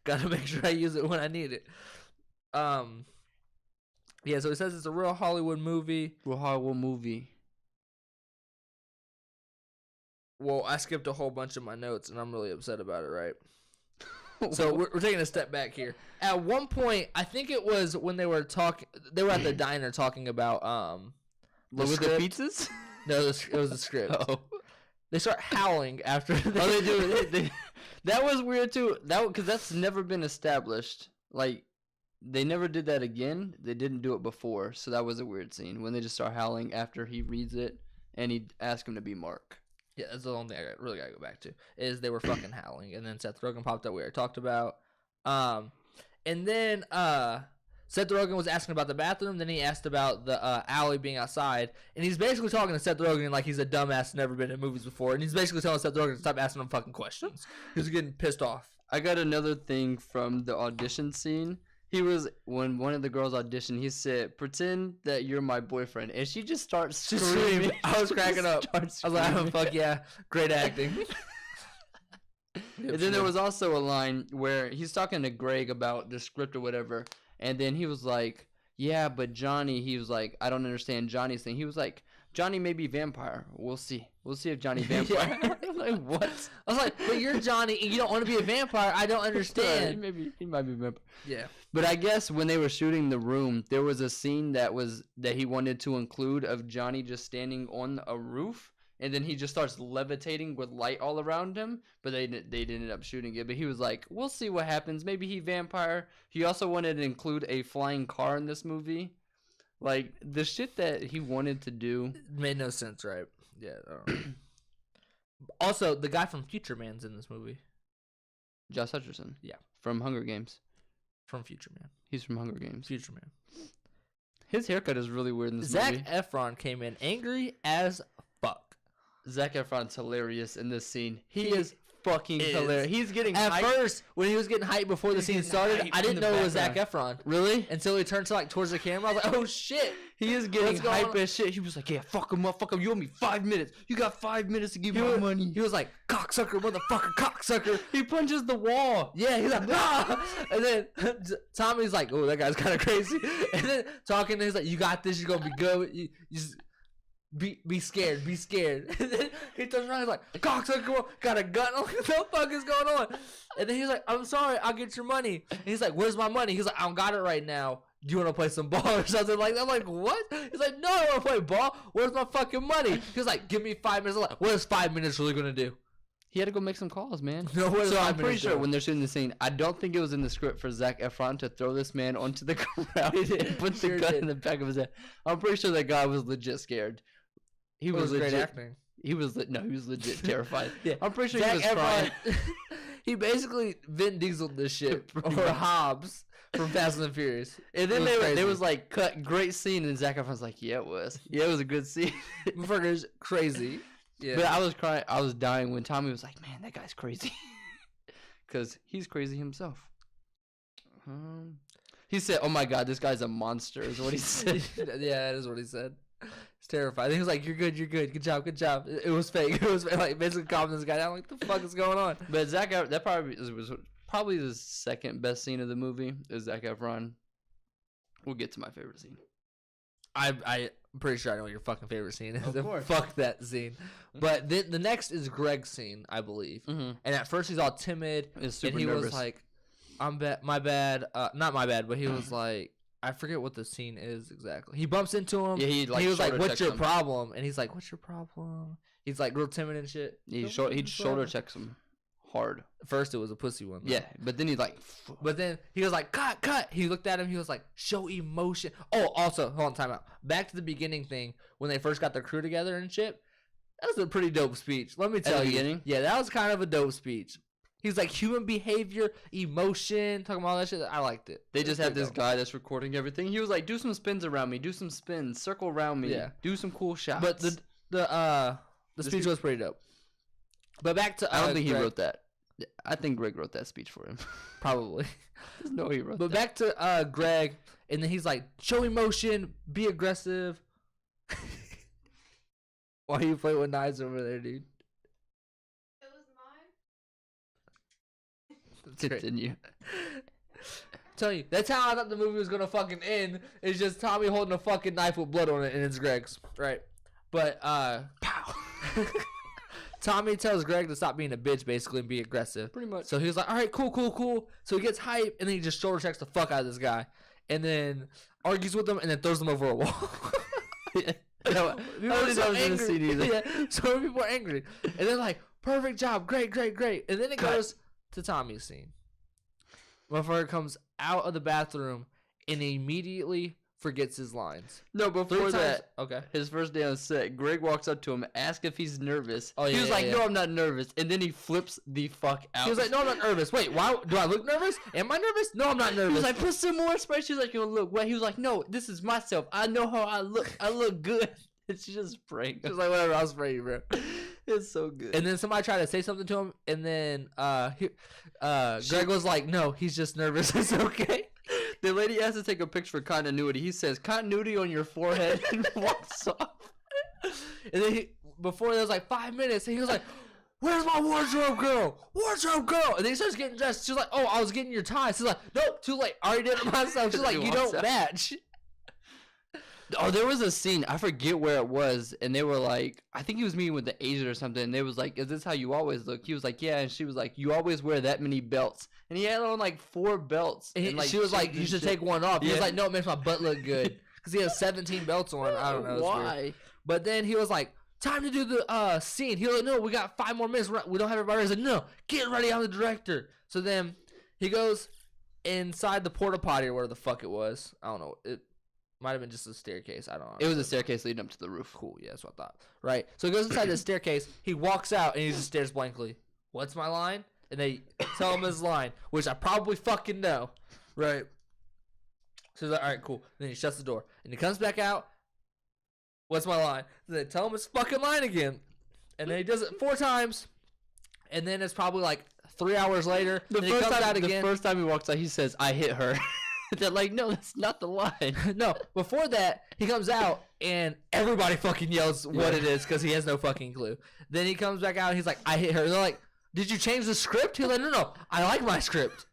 Gotta make sure I use it when I need it. Yeah, so it says it's a real Hollywood movie. Real Hollywood movie. Well, I skipped a whole bunch of my notes, and I'm really upset about it, right? So we're taking a step back here. At one point, I think it was when they were talking. They were at the diner talking about the pizzas. No, it was the script. Oh, they start howling after. They do. That was weird too. Because that's never been established. Like, they never did that again. They didn't do it before, so that was a weird scene when they just start howling after he reads it, and he asks him to be Mark. Yeah, that's the only thing I really gotta go back to is they were fucking howling, and then Seth Rogen popped up. We already talked about, and then Seth Rogen was asking about the bathroom. Then he asked about the alley being outside, and he's basically talking to Seth Rogen like he's a dumbass, never been in movies before, and he's basically telling Seth Rogen to stop asking him fucking questions. He's getting pissed off. I got another thing from the audition scene. When one of the girls auditioned, he said, "Pretend that you're my boyfriend," and she just starts screaming. I was cracking up. I was like, oh, "Fuck yeah, great acting." And then there was also a line where he's talking to Greg about the script or whatever, and then he was like, "Yeah, but Johnny," he was like, "I don't understand Johnny's thing." He was like, "Johnny may be vampire. We'll see. We'll see if Johnny vampire." I'm like, what? I was like, "But you're Johnny, and you don't want to be a vampire. I don't understand." He might be a vampire. Yeah. But I guess when they were shooting The Room, there was a scene that he wanted to include of Johnny just standing on a roof, and then he just starts levitating with light all around him. But they didn't end up shooting it. But he was like, "We'll see what happens. Maybe he vampire." He also wanted to include a flying car in this movie. Like, the shit that he wanted to do made no sense, right? Yeah. I don't know. Also, the guy from Future Man's in this movie. Josh Hutcherson. Yeah. From Hunger Games. From Future Man. He's from Hunger Games. Future Man. His haircut is really weird in this movie. Zac Efron came in angry as fuck. Zac Efron's hilarious in this scene. He is fucking hilarious. He's getting At hyped. first, when he was getting hyped before the scene started, I didn't know it was Zac Efron. Really? Until he turned to like towards the camera, I was like, "Oh shit!" He is getting hype as shit. He was like, "Yeah, fuck him up, fuck him. You owe me 5 minutes. You got 5 minutes to give me my money." He was like, "Cocksucker, motherfucker, cocksucker." He punches the wall. Yeah, he's like, "Ah!" And then Tommy's like, "Oh, that guy's kind of crazy." And then talking, he's like, "You got this. You're gonna be good. You just be scared, be scared." And then he turns around, he's like, "Cocksucker, got a gun." I'm like, "What the fuck is going on?" And then he's like, "I'm sorry, I'll get your money." And he's like, "Where's my money?" He's like, "I don't got it right now. Do you want to play some ball or something like that?" I'm like, "What?" He's like, "No, I don't want to play ball. Where's my fucking money?" He's like, "Give me 5 minutes." I'm like, "What is 5 minutes really gonna do?" He had to go make some calls, man. No, so I'm pretty sure when they're shooting the scene, I don't think it was in the script for Zac Efron to throw this man onto the ground and put the gun in the back of his head. I'm pretty sure that guy was legit scared. He was legit. Great acting. He was legit terrified. Yeah. I'm pretty sure Zac he was Efron, crying. He basically Vin Diesel'd this shit or Hobbs from Fast and the Furious. And then they was like, "Cut, great scene," and Zac Efron's like, "Yeah, it was. Yeah, it was a good scene." Motherfucker's crazy. Yeah. But I was crying. I was dying when Tommy was like, "Man, that guy's crazy," because he's crazy himself. He said, "Oh my God, this guy's a monster," is what he said. Yeah, that is what he said. He's terrified. He was like, "You're good, you're good. Good job, good job." It was fake. It was like basically calming this guy down. Like, the fuck is going on? But Zac Efron, that was probably the second best scene of the movie. Is Zac Efron. We'll get to my favorite scene. I'm pretty sure I know what your fucking favorite scene is. Of course. Fuck that scene. But the next is Greg's scene, I believe. Mm-hmm. And at first he's all timid. He's super and he nervous. was like, my bad. Not my bad, but he was like, I forget what the scene is exactly. He bumps into him. Yeah, he was like, "What's your problem?" And he's like, "What's your problem?" He's like real timid and shit. He shoulder checks him hard. First it was a pussy one. Though. Yeah, but then he like. But then he was like, cut. He looked at him. He was like, "Show emotion." Oh, also, hold on, time out. Back to the beginning thing when they first got their crew together and shit. That was a pretty dope speech. Let me tell you. Beginning? Yeah, that was kind of a dope speech. He's like human behavior, emotion, talking about all that shit. I liked it. They just had this guy that's recording everything. He was like, "Do some spins around me. Do some spins. Circle around me. Yeah. Do some cool shots." But the speech was pretty dope. But back to I don't think he wrote that. I think Greg wrote that speech for him. Probably. There's no way he wrote But that. back to Greg, and then he's like, show emotion, be aggressive. Why are you playing with knives over there, dude? It was mine. Continue. Tell you, that's how I thought the movie was gonna fucking end. It's just Tommy holding a fucking knife with blood on it, and it's Greg's, right? But Pow. Tommy tells Greg to stop being a bitch, basically, and be aggressive. Pretty much. So he was like, all right, cool. So he gets hype, and then he just shoulder checks the fuck out of this guy, and then argues with him, and then throws him over a wall. No, People I are didn't so know I was gonna see angry. either. Yeah, so many people are angry. And then like, perfect job, great. And then it Cut. goes to Tommy's scene. Motherfucker comes out of the bathroom and immediately forgets his lines. No, 3 before times. that, Okay. his first day on set, Greg walks up to him, asks if he's nervous. Oh, he yeah, was yeah, like, yeah. no, I'm not nervous. And then he flips the fuck out. He was like, no, I'm not nervous. Wait, why do I look nervous? Am I nervous? No, I'm not He nervous. was like, put some more spice. She was like, you look wet. He was like, no, this is myself. I know how I look. I look good. And she just praying. Just like, whatever, I'll spray you, bro. It's so good. And then somebody tried to say something to him, and then Greg was like, no, he's just nervous. It's okay. The lady has to take a picture for continuity. He says, continuity on your forehead, and walks off. And then before there was like 5 minutes, and he was like, where's my wardrobe girl? Wardrobe girl. And then he starts getting dressed. She's like, oh, I was getting your tie. She's like, nope, too late. I already did it myself. She's like, He you walks don't out. match. Oh, there was a scene. I forget where it was. And they were like, I think he was meeting with the agent or something. And they was like, is this how you always look? He was like, yeah. And she was like, you always wear that many belts. And he had on like 4 belts. And like, she was like, chains and you should shit. take one off. He was Yeah. like, no, it makes my butt look good. Because he has 17 belts on. I don't know. It's weird. Why? But then he was like, time to do the scene. He was like, no, we got 5 more minutes. We don't have everybody. He's like, no, get ready. I'm the director. So then he goes inside the porta potty or whatever the fuck it was. I don't know. It might have been just a staircase. I don't know. It was a staircase leading up to the roof. Cool. Yeah, that's what I thought. Right. So he goes inside the staircase. He walks out and he just stares blankly. What's my line? And they tell him his line, which I probably fucking know. Right. So he's like, all right, cool. Then he shuts the door. And he comes back out. What's my line? Then they tell him his fucking line again. And then he does it 4 times. And then it's probably like 3 hours later. The Then he comes out again. first time he walks out, he says, I hit her. They're like, no, that's not the line. No, before that, he comes out and everybody fucking yells what Yeah. it is because he has no fucking clue. Then he comes back out and he's like, I hit her. And they're like, did you change the script? He's like, no, I like my script.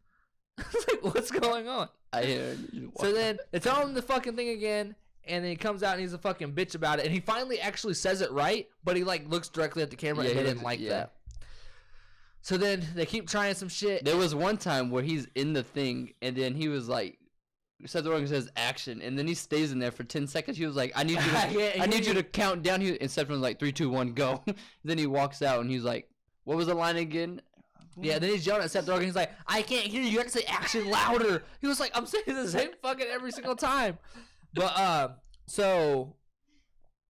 It's like, what's going on? I hit her. So then they tell him the fucking thing again, and then he comes out and he's a fucking bitch about it. And he finally actually says it right, but he like looks directly at the camera Yeah, and they he didn't looks- like yeah. that. So then they keep trying some shit. There was one time where he's in the thing, and then he was like, says the wrong, says action, and then he stays in there for 10 seconds. He was like, I need you to, Yeah, I need you to count down. He, instead from like 3, 2, 1, go. Then he walks out, and he's like, what was the line again? Yeah, then he's yelling at Seth Rogen. He's like, I can't hear you. You have to say action louder. He was like, I'm saying the same fucking every single time. But, so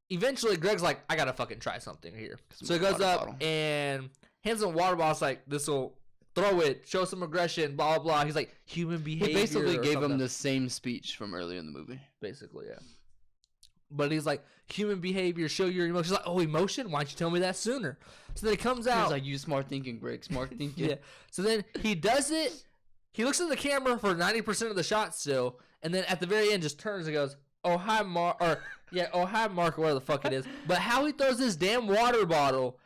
eventually Greg's like, I gotta fucking try something here. So he goes Water up bottle. and hands him a water bottle. It's like, this'll throw it, show some aggression, blah, blah, blah. He's like, human behavior. He basically or gave him something. the same speech from earlier in the movie. Basically, yeah. But he's like, human behavior, show your emotions. He's like, oh, emotion? Why don't you tell me that sooner? So then he comes He out. was like, you smart thinking, Greg, smart thinking. Yeah. So then he does it. He looks at the camera for 90% of the shot still, and then at the very end just turns and goes, "Oh hi, Mark," or yeah, "Oh hi, Mark," or whatever the fuck it is. But how he throws this damn water bottle?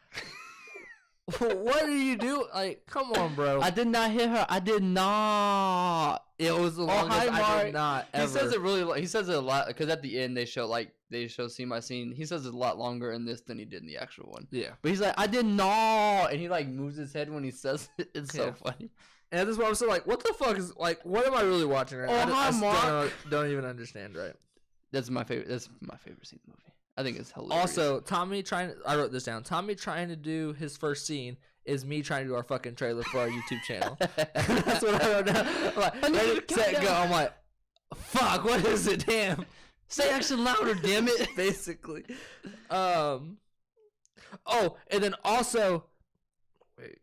What do you do? Like, come on, bro. I did not hit her. I did not. It was the Oh, longest hi, I Mark. did not ever. He says it really. He says it a lot because at the end they show scene by scene. He says it a lot longer in this than he did in the actual one. Yeah. But he's like, I did not, and he like moves his head when he says it. It's so Yeah. funny. And at this point, I'm still like, what the fuck is like? What am I really watching right Oh, now? hi, I Mark. don't even understand, right? That's my favorite. That's my favorite scene in the movie. I think it's hilarious. Also, Tommy I wrote this down. Tommy trying to do his first scene is me trying to do our fucking trailer for our YouTube channel. That's what I wrote down. I'm like, I need you ready, to set, count go. down. I'm like, fuck, what is it? Damn. say action louder, damn it. Basically. Oh, and then also, wait.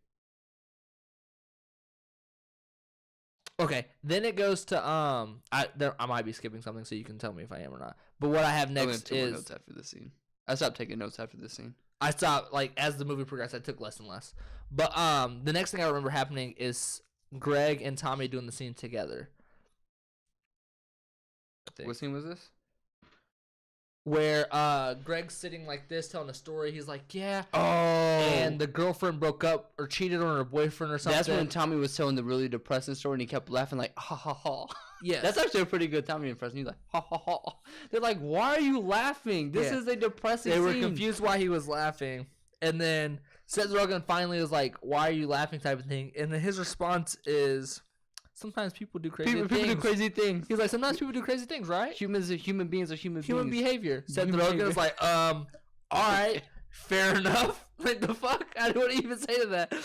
Okay, then it goes to I might be skipping something, so you can tell me if I am or not. But what I have I went next to my is notes after this scene. I stopped taking notes after this scene. I stopped, like, as the movie progressed, I took less and less. But the next thing I remember happening is Greg and Tommy doing the scene together. What scene was this? Where Greg's sitting like this telling a story. He's like, yeah. Oh. And the girlfriend broke up or cheated on her boyfriend or something. That's when Tommy was telling the really depressing story and he kept laughing like, ha ha ha. Yeah. That's actually a pretty good Tommy impression. He's like, ha ha ha. They're like, why are you laughing? This is a depressing They were scene. confused why he was laughing. And then Seth Rogen finally was like, why are you laughing type of thing. And then his response is, sometimes people do crazy things. People do crazy things. He's like, sometimes people do crazy things, right? Human beings are human Human beings. behavior. Seth Human Rogen behavior. was like, all right, fair enough. Like, the fuck? I don't want to even say to that. Then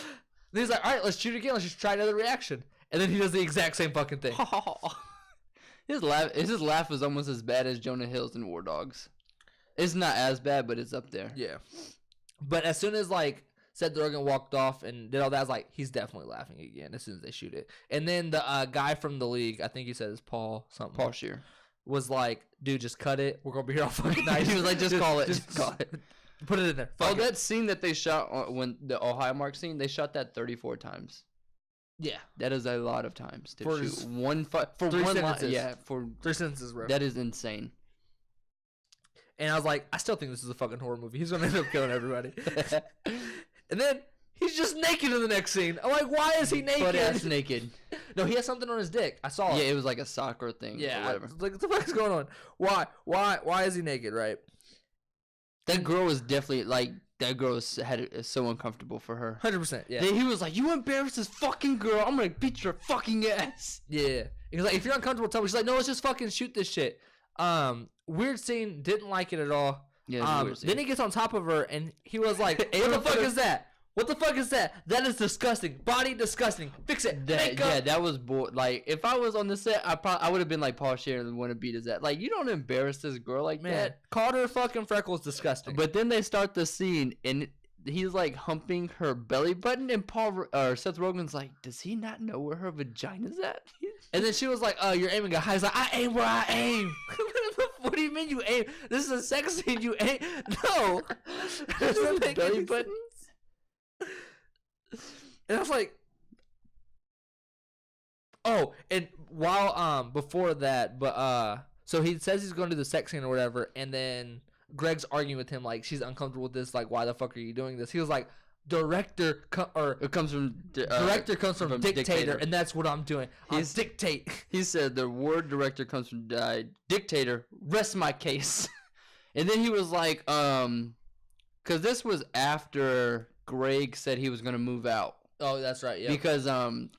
he's like, all right, let's shoot again. Let's just try another reaction. And then he does the exact same fucking thing. His laugh is almost as bad as Jonah Hill's in War Dogs. It's not as bad, but it's up there. Yeah. But as soon as, like, Seth Rogen walked off and did all that, I was like, he's definitely laughing again as soon as they shoot it. And then the guy from the league, I think he said it's Paul something. Paul Scheer. Was like, dude, just cut it. We're going to be here all fucking night. He was like, just call it. Just call it. Put it in there. Oh, Fuck it. that scene that they shot when the Ohio Mark scene, they shot that 34 times. Yeah. That is a lot of times to For shoot one for 3 one line. sentences. Yeah, for 3 sentences, bro. that is insane. And I was like, I still think this is a fucking horror movie. He's going to end up killing everybody. And then he's just naked in the next scene. I'm like, why is he naked? Butt ass naked. No, he has something on his dick. I saw it. Yeah, it was like a soccer thing. Yeah. or whatever. Like, what the fuck is going on? Why is he naked, right? That girl was definitely like that girl is so uncomfortable for her. 100%. Yeah. He was like, "You embarrassed this fucking girl. I'm gonna beat your fucking ass." Yeah. He's like, if you're uncomfortable, tell me. She's like, no, let's just fucking shoot this shit. Weird scene. Didn't like it at all. Yeah. It was a weird scene. Then he gets on top of her and he was like, what the fuck is that? What the fuck is that? That is disgusting. Body disgusting. Fix it. Makeup. Yeah, that was like if I was on the set, I would have been like Paul Scheer and want to beat his ass. Like you don't embarrass this girl like Man, that. called her fucking freckles disgusting. But then they start the scene and he's like humping her belly button and Seth Rogen's like, does he not know where her vagina's at? And then she was like, you're aiming at high. He's like, I aim where I aim. What do you mean you aim? This is a sex scene. You aim. No. Doesn't make belly any button. And I was like, oh, and while before that, but so he says he's going to do the sex scene or whatever, and then Greg's arguing with him like she's uncomfortable with this, like why the fuck are you doing this? He was like, director comes from dictator, and that's what I'm doing. He's dictate. He said the word director comes from dictator. Rest my case. And then he was like, because this was after Greg said he was gonna move out. Oh, that's right. Yeah. Because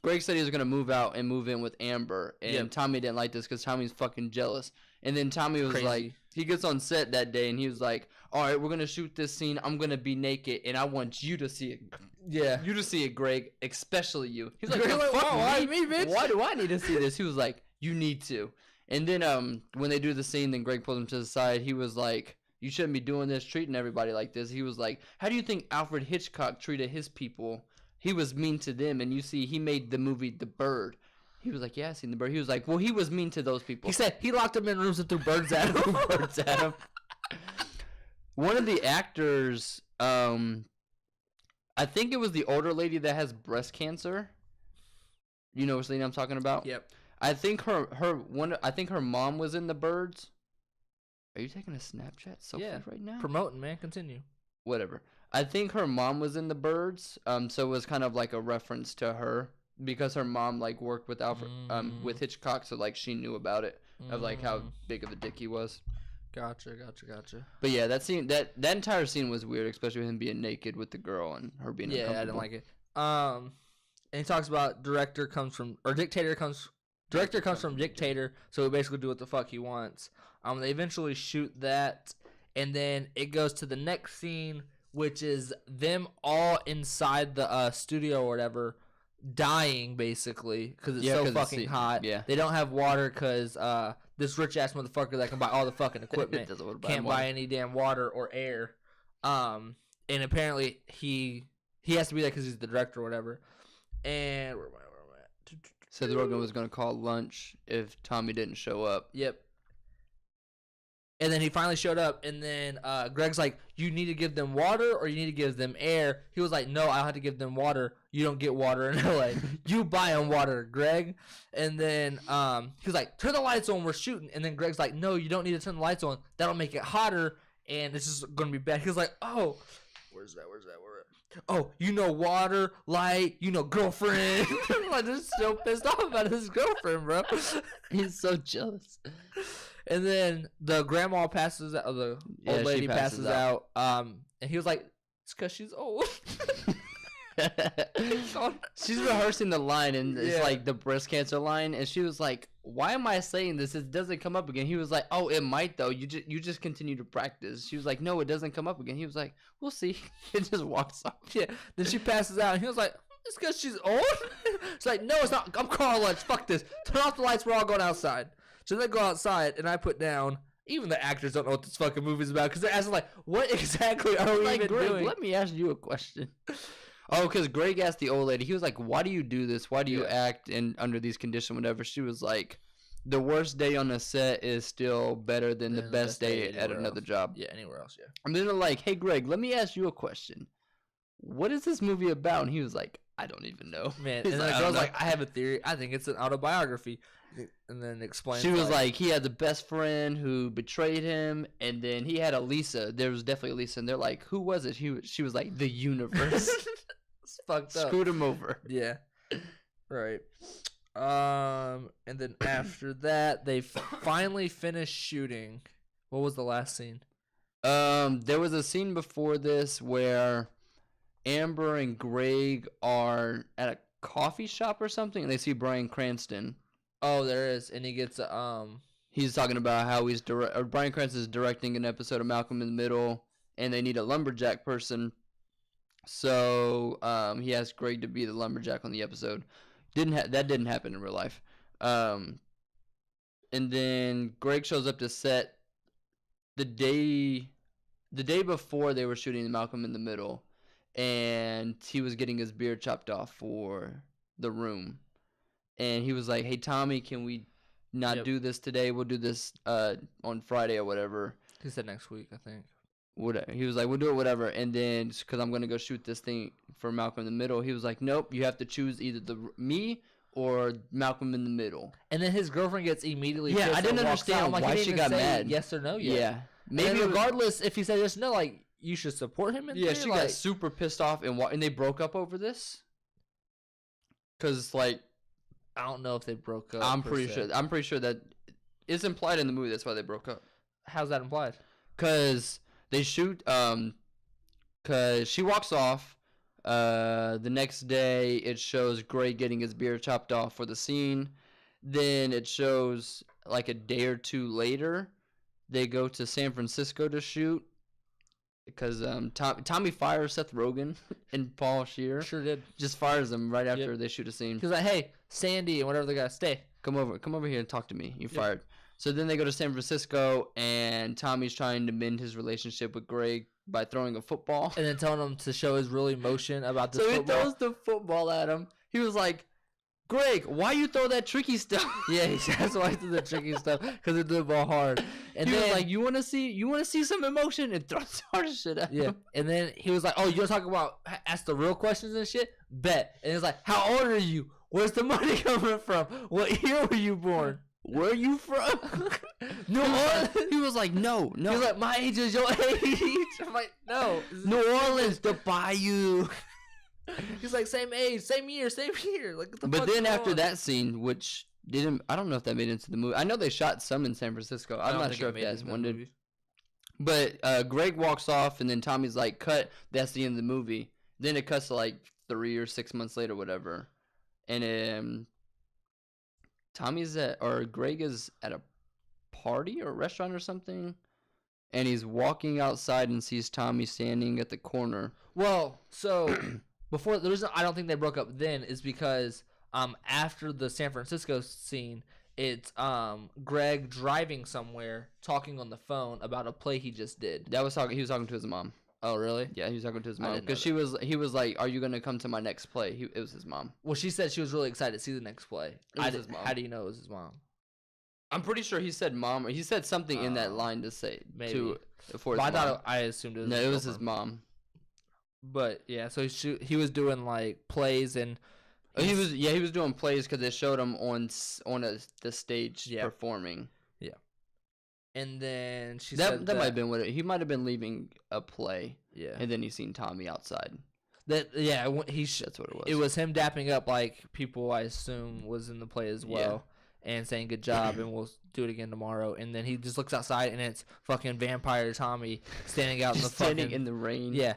Greg said he was gonna move out and move in with Amber, and Tommy didn't like this because Tommy's fucking jealous. And then Tommy was like, he gets on set that day and he was like, all right, we're gonna shoot this scene. I'm gonna be naked and I want you to see it. Yeah. You to see it, Greg, especially you. He's like, why me, bitch? Why do I need to see this? He was like, you need to. And then when they do the scene, then Greg pulls him to the side. He was like, you shouldn't be doing this, treating everybody like this. He was like, how do you think Alfred Hitchcock treated his people? He was mean to them, and you see, he made the movie The Bird. He was like, yeah, I seen The Bird. He was like, well, he was mean to those people. He said he locked them in rooms and threw birds at them. Birds at him. One of the actors, I think it was the older lady that has breast cancer. You know which lady I'm talking about? Yep. I think I think her mom was in The Birds. Are you taking a Snapchat selfie right now? Promoting, man. Continue. Whatever. I think her mom was in The Birds, so it was kind of like a reference to her because her mom like worked with Alfred, with Hitchcock, so like she knew about it of like how big of a dick he was. Gotcha. But yeah, that scene, that entire scene was weird, especially with him being naked with the girl and her being uncomfortable. Yeah, I didn't like it. And he talks about director comes from dictator, so he basically do what the fuck he wants. They eventually shoot that, and then it goes to the next scene, which is them all inside the studio or whatever, dying basically because it's so fucking hot. Yeah, they don't have water because this rich ass motherfucker that can buy all the fucking equipment can't buy any damn water or air. And apparently he has to be there because he's the director or whatever. And where am I at? Seth Rogen was gonna call lunch if Tommy didn't show up. Yep. And then he finally showed up, and then Greg's like, you need to give them water or you need to give them air. He was like, no, I'll have to give them water. You don't get water in LA. You buy them water, Greg. And then he was like, turn the lights on, we're shooting. And then Greg's like, no, you don't need to turn the lights on. That'll make it hotter, and it's just going to be bad. He was like, oh, where's that? Oh, you know water, light, you know girlfriend. Like, just so pissed off about his girlfriend, bro. He's so jealous. And then the grandma passes out, the old lady she passes out. And he was like, it's because she's old. She's rehearsing the line, and it's Yeah. like the breast cancer line, and she was like, why am I saying this? It doesn't come up again. He was like, oh, it might though. You just continue to practice. She was like, no, it doesn't come up again. He was like, we'll see. It just walks off. Yeah. Then she passes out, and he was like, it's because she's old? It's like, no, it's not. I'm calling lunch. Fuck this. Turn off the lights. We're all going outside. So they go outside, and I put down, even the actors don't know what this fucking movie's about, because they're asking, like, what exactly are we Like, even Greg, doing? let me ask you a question. Oh, because Greg asked the old lady. He was like, why do you do this? Why do you act under these conditions, whatever? She was like, the worst day on the set is still better than the best day at another job. Yeah, anywhere else, yeah. And then they're like, hey, Greg, let me ask you a question. What is this movie about? And he was like, I don't even know. Man, He's and then like, the "I girl's don't like, I have a theory. I think it's an autobiography. And then explains. She was like, he had the best friend who betrayed him, and then he had a Lisa. There was definitely a Lisa, and they're like, who was it? She was like, the universe. It's fucked up. Screwed him over. Yeah. Right. And then after that, they finally finished shooting. What was the last scene? There was a scene before this where Amber and Greg are at a coffee shop or something, and they see Bryan Cranston. Oh, there is, and he gets He's talking about how Bryan Cranston is directing an episode of Malcolm in the Middle, and they need a lumberjack person. So he asked Greg to be the lumberjack on the episode. That didn't happen in real life. And then Greg shows up to set the day before they were shooting Malcolm in the Middle, and he was getting his beard chopped off for the room. And he was like, hey, Tommy, can we not do this today? We'll do this on Friday or whatever. He said next week, I think. Whatever. He was like, we'll do it, whatever. And then, because I'm going to go shoot this thing for Malcolm in the Middle, he was like, nope, you have to choose either me or Malcolm in the Middle. And then his girlfriend gets immediately Yeah, pissed I didn't and walks understand out. I'm like, why he she didn't got even say mad. yes or no yet. Yeah. Maybe regardless, if he said yes or no, like, you should support him in Yeah, there, she got super pissed off, and they broke up over this? Because, like, I don't know if they broke up. I'm pretty sure that it's implied in the movie that's why they broke up. How's that implied? Because they shoot, because she walks off. The next day, it shows Greg getting his beard chopped off for the scene. Then it shows, like, a day or two later, they go to San Francisco to shoot. Because Tommy fires Seth Rogen and Paul Scheer. Sure did. Just fires them right after they shoot a scene. He was like, hey, Sandy and whatever the guy, stay. Come over here and talk to me. You fired. So then they go to San Francisco, and Tommy's trying to mend his relationship with Greg by throwing a football. And then telling him to show his real emotion about this So he football. throws the football at him. He was like, Greg, why you throw that tricky stuff? Yeah, that's why he did the tricky stuff, because it did the ball hard. And he then, was like, you want to see some emotion, and throws hard shit at yeah. him. And then he was like, oh, you're talking about ask the real questions and shit? Bet. And he's like, how old are you? Where's the money coming from? What year were you born? Where are you from? New Orleans. He was like, no. He was like, my age is your age. I'm like, no. New Orleans, the Bayou. He's like, same age, same year. Like, what the But fuck's then going after on? that scene, which I don't know if that made it into the movie. I know they shot some in San Francisco. I I'm don't not think sure it if made it that's in the one did. movie. But Greg walks off, and then Tommy's like, cut. That's the end of the movie. Then it cuts to like 3 or 6 months later, whatever. And Greg is at a party or a restaurant or something. And he's walking outside and sees Tommy standing at the corner. Well, so before the reason I don't think they broke up then is because after the San Francisco scene, it's Greg driving somewhere talking on the phone about a play he just did. He was talking to his mom. Oh, really? Yeah, he was talking to his I mom didn't know because he was like, "Are you gonna come to my next play?" It was his mom. Well, she said she was really excited to see the next play. It was his mom. How do you know it was his mom? I'm pretty sure he said mom. Or he said something in that line to say maybe. for But his mom. I assumed it was No, his it was his girlfriend. mom. But yeah, so he was doing like plays and He was doing plays because they showed him on the stage Yeah. performing. and then she That said that might have been what he might have been leaving a play, yeah and then he seen Tommy outside. that yeah That's what it was. it was him dapping up like people I assume was in the play as well. And saying good job and we'll do it again tomorrow. And then he just looks outside and it's fucking vampire Tommy standing out in the Just standing fucking in the rain. yeah.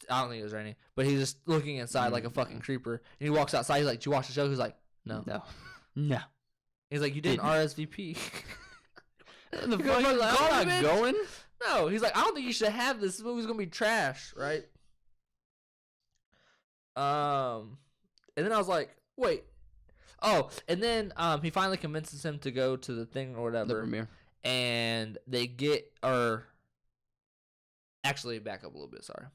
I don't think it was raining, but he's just looking inside like a fucking creeper. And he walks outside. He's like, "Did you watch the show?" He's like, "No." No. He's like, "You didn't RSVP." The fuck? I'm not going. No, he's like, "I don't think you should have this. This movie's gonna be trash, right?" And then I was like, "Wait." Oh, and then he finally convinces him to go to the thing or whatever. The premiere. And they get or actually back up a little bit, sorry.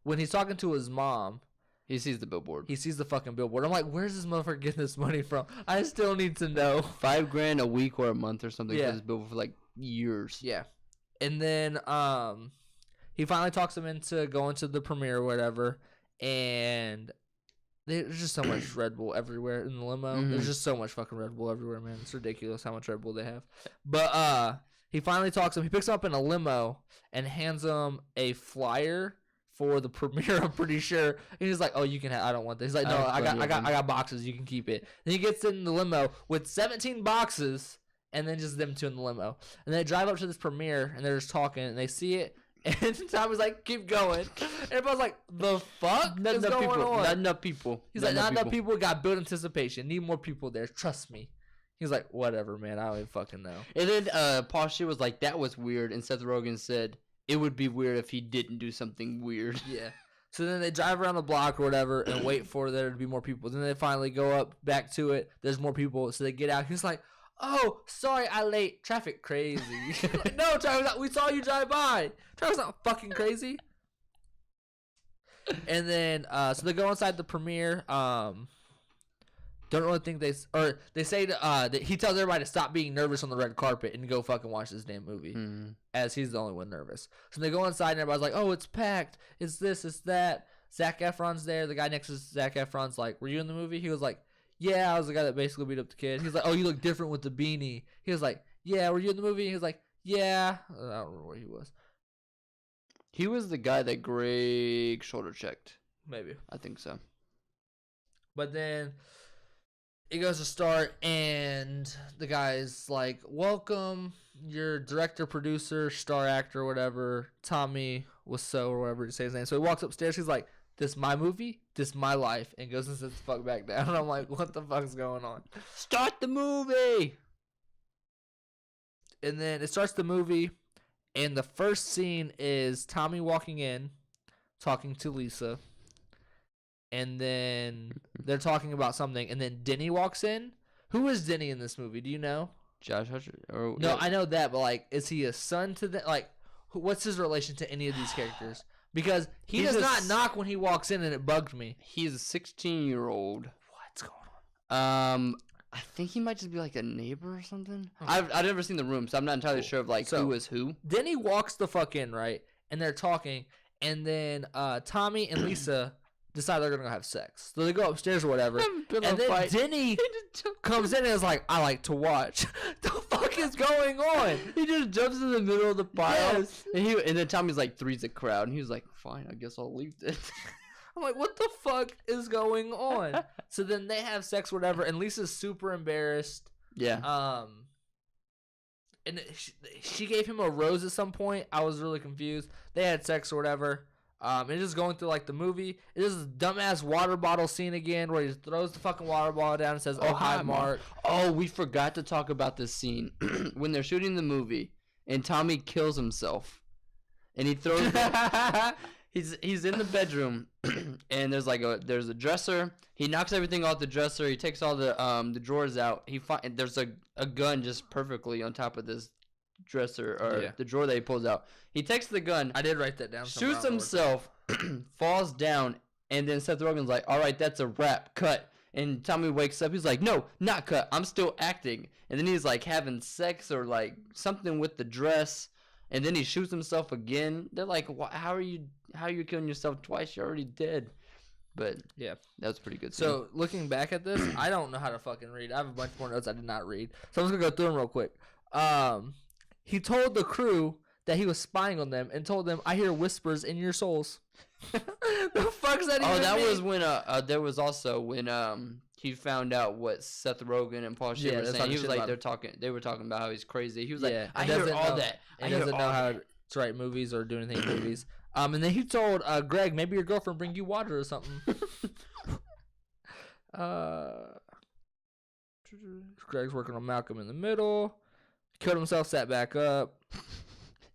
When he's talking to his mom, He sees the billboard. he sees the fucking billboard. I'm like, where's this motherfucker getting this money from? I still need to know. $5,000 a week or a month or something. Yeah. For this billboard for like years. Yeah. And then he finally talks him into going to the premiere or whatever. And there's just so much Red Bull everywhere in the limo. Mhm. There's just so much fucking Red Bull everywhere, man. It's ridiculous how much Red Bull they have. But he finally talks him. He picks him up in a limo and hands him a flyer for the premiere. I'm pretty sure. And he's like, "Oh, you can have. I don't want this." He's like, "No, I got boxes. You can keep it." And he gets in the limo with 17 boxes, and then just them two in the limo. And they drive up to this premiere, and they're just talking, and they see it. And Tommy's like, "Keep going." And everybody's like, "The fuck Not is enough going people. on?" Not enough people. He's like, "Not enough people got built anticipation. Need more people there. Trust me." He's like, "Whatever, man. I don't even fucking know." And then Paul Shear was like, "That was weird," and Seth Rogen said, "It would be weird if he didn't do something weird." Yeah. So then they drive around the block or whatever and wait for there to be more people. Then they finally go up back to it. There's more people, so they get out. He's like, "Oh, sorry, I late. Traffic crazy." No, Travis, we saw you drive by. Travis not fucking crazy. And then so they go inside the premiere. Don't really think they say that he tells everybody to stop being nervous on the red carpet and go fucking watch this damn movie. Mhm. As he's the only one nervous. So they go inside and everybody's like, "Oh, it's packed. It's this, it's that." Zac Efron's there. The guy next to Zac Efron's like, "Were you in the movie?" He was like, "Yeah, I was the guy that basically beat up the kid." He's like, "Oh, you look different with the beanie." He was like, "Yeah, were you in the movie?" He was like, "Yeah." I don't remember where he was. He was the guy that Greg shoulder checked. Maybe. I think so. But then it goes to start, and the guy's like, "Welcome, your director, producer, star actor, whatever, Tommy Wiseau or whatever to say his name." So he walks upstairs. He's like, "This my movie, this my life," and goes and sits the fuck back down. And I'm like, "What the fuck's going on?" Start the movie. And then it starts the movie, and the first scene is Tommy walking in, talking to Lisa. And then they're talking about something, and then Denny walks in. Who is Denny in this movie? Do you know? Josh Hutcher. Or, No, yeah. I know that, but like, is he a son to the like? What's his relation to any of these characters? Because he He's does a not s- knock when he walks in, and it bugged me. He's a 16-year-old. What's going on? I think he might just be like a neighbor or something. Hmm. I've never seen the room, so I'm not entirely Cool. sure of like So- who is who. Denny walks the fuck in, right? And they're talking, and then Tommy and Lisa decide they're gonna go have sex. So they go upstairs or whatever. And then Denny comes in and is like, "I like to watch." The fuck is going on? He just jumps in the middle of the pile, Yes. and then Tommy's like, "Three's a crowd," and he was like, "Fine, I guess I'll leave this." I'm like, what the fuck is going on? So then they have sex, whatever, and Lisa's super embarrassed. Yeah. And she gave him a rose at some point. I was really confused. They had sex or whatever. And just going through like the movie. It is a dumbass water bottle scene again where he just throws the fucking water bottle down and says, "Oh, hi, Mark." Oh, we forgot to talk about this scene when they're shooting the movie, and Tommy kills himself, and he throws. He's in the bedroom, and there's a dresser. He knocks everything off the dresser. He takes all the drawers out. There's a gun just perfectly on top of this dresser or Yeah. the drawer that he pulls out. He takes the gun, I did write that down. somewhere. shoots I don't know where himself, falls down, and then Seth Rogen's like, "All right, that's a wrap, cut." And Tommy wakes up. He's like, no, not cut. I'm still acting. And then he's like having sex or like something with the dress. And then he shoots himself again. They're like, how are you killing yourself twice? You're already dead. But Yeah. that was pretty good. So looking back at this, I don't know how to fucking read. I have a bunch more notes I did not read. So I'm just gonna go through them real quick. He told the crew that he was spying on them and told them, "I hear whispers in your souls." The fuck's that? Oh, that mean? was when there was also when he found out what Seth Rogen and Paul Shear were saying. He was like they were talking about how he's crazy. He was like, I hear all that. He doesn't know how to write movies or do anything in movies. And then he told Greg, maybe your girlfriend bring you water or something. Greg's working on Malcolm in the Middle. Killed himself, sat back up.